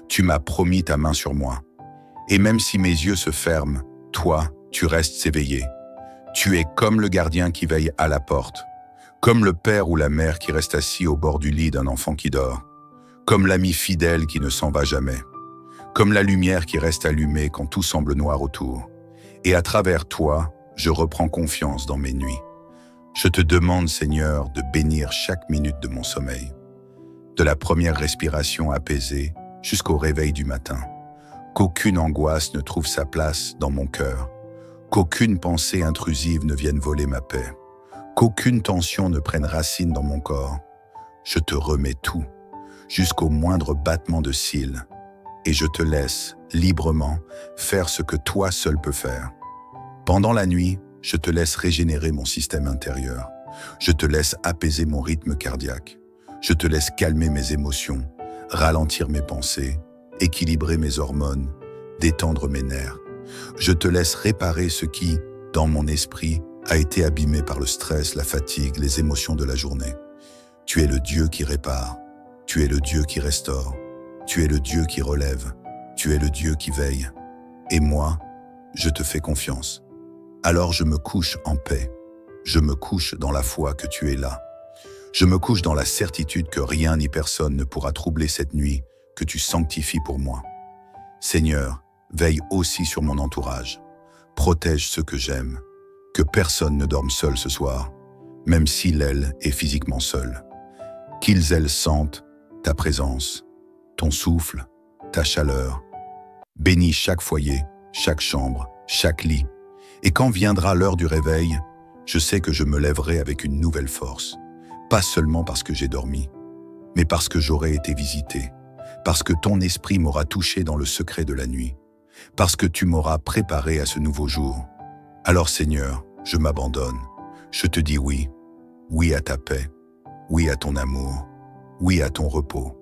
tu m'as promis ta main sur moi. Et même si mes yeux se ferment, toi, tu restes éveillé. Tu es comme le gardien qui veille à la porte, comme le père ou la mère qui reste assis au bord du lit d'un enfant qui dort, comme l'ami fidèle qui ne s'en va jamais, comme la lumière qui reste allumée quand tout semble noir autour. Et à travers toi, je reprends confiance dans mes nuits. Je te demande, Seigneur, de bénir chaque minute de mon sommeil, de la première respiration apaisée jusqu'au réveil du matin. Qu'aucune angoisse ne trouve sa place dans mon cœur, qu'aucune pensée intrusive ne vienne voler ma paix, qu'aucune tension ne prenne racine dans mon corps. Je te remets tout, jusqu'au moindre battement de cils, et je te laisse, librement, faire ce que toi seul peux faire. Pendant la nuit, je te laisse régénérer mon système intérieur. Je te laisse apaiser mon rythme cardiaque. Je te laisse calmer mes émotions, ralentir mes pensées, équilibrer mes hormones, détendre mes nerfs. Je te laisse réparer ce qui, dans mon esprit, a été abîmé par le stress, la fatigue, les émotions de la journée. Tu es le Dieu qui répare. Tu es le Dieu qui restaure. Tu es le Dieu qui relève. Tu es le Dieu qui veille. Et moi, je te fais confiance. Alors je me couche en paix. Je me couche dans la foi que tu es là. Je me couche dans la certitude que rien ni personne ne pourra troubler cette nuit que tu sanctifies pour moi. Seigneur, veille aussi sur mon entourage. Protège ceux que j'aime. Que personne ne dorme seul ce soir, même s'il, elle, est physiquement seul. Qu'ils, elles, sentent ta présence, ton souffle, ta chaleur. Bénis chaque foyer, chaque chambre, chaque lit. Et quand viendra l'heure du réveil, je sais que je me lèverai avec une nouvelle force. Pas seulement parce que j'ai dormi, mais parce que j'aurai été visité, parce que ton esprit m'aura touché dans le secret de la nuit, parce que tu m'auras préparé à ce nouveau jour. Alors Seigneur, je m'abandonne. Je te dis oui, oui à ta paix, oui à ton amour, oui à ton repos,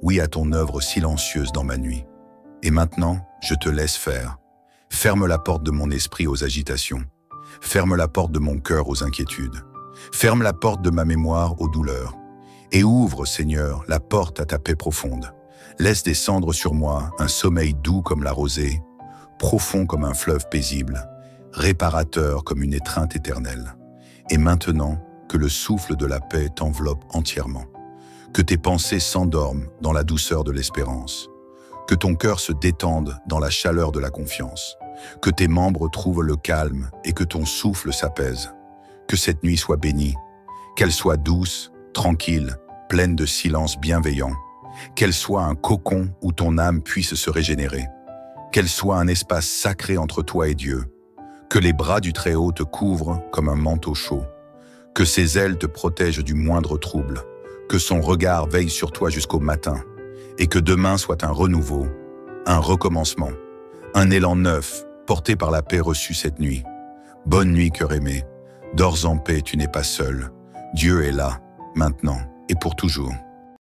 oui à ton œuvre silencieuse dans ma nuit. Et maintenant, je te laisse faire. Ferme la porte de mon esprit aux agitations. Ferme la porte de mon cœur aux inquiétudes. Ferme la porte de ma mémoire aux douleurs. Et ouvre, Seigneur, la porte à ta paix profonde. Laisse descendre sur moi un sommeil doux comme la rosée, profond comme un fleuve paisible, réparateur comme une étreinte éternelle. Et maintenant, que le souffle de la paix t'enveloppe entièrement. Que tes pensées s'endorment dans la douceur de l'espérance. Que ton cœur se détende dans la chaleur de la confiance. Que tes membres trouvent le calme et que ton souffle s'apaise. Que cette nuit soit bénie, qu'elle soit douce, tranquille, pleine de silence bienveillant. Qu'elle soit un cocon où ton âme puisse se régénérer. Qu'elle soit un espace sacré entre toi et Dieu. Que les bras du Très-Haut te couvrent comme un manteau chaud. Que ses ailes te protègent du moindre trouble. Que son regard veille sur toi jusqu'au matin. Et que demain soit un renouveau, un recommencement, un élan neuf porté par la paix reçue cette nuit. Bonne nuit, cœur aimé. Dors en paix, tu n'es pas seul. Dieu est là, maintenant et pour toujours.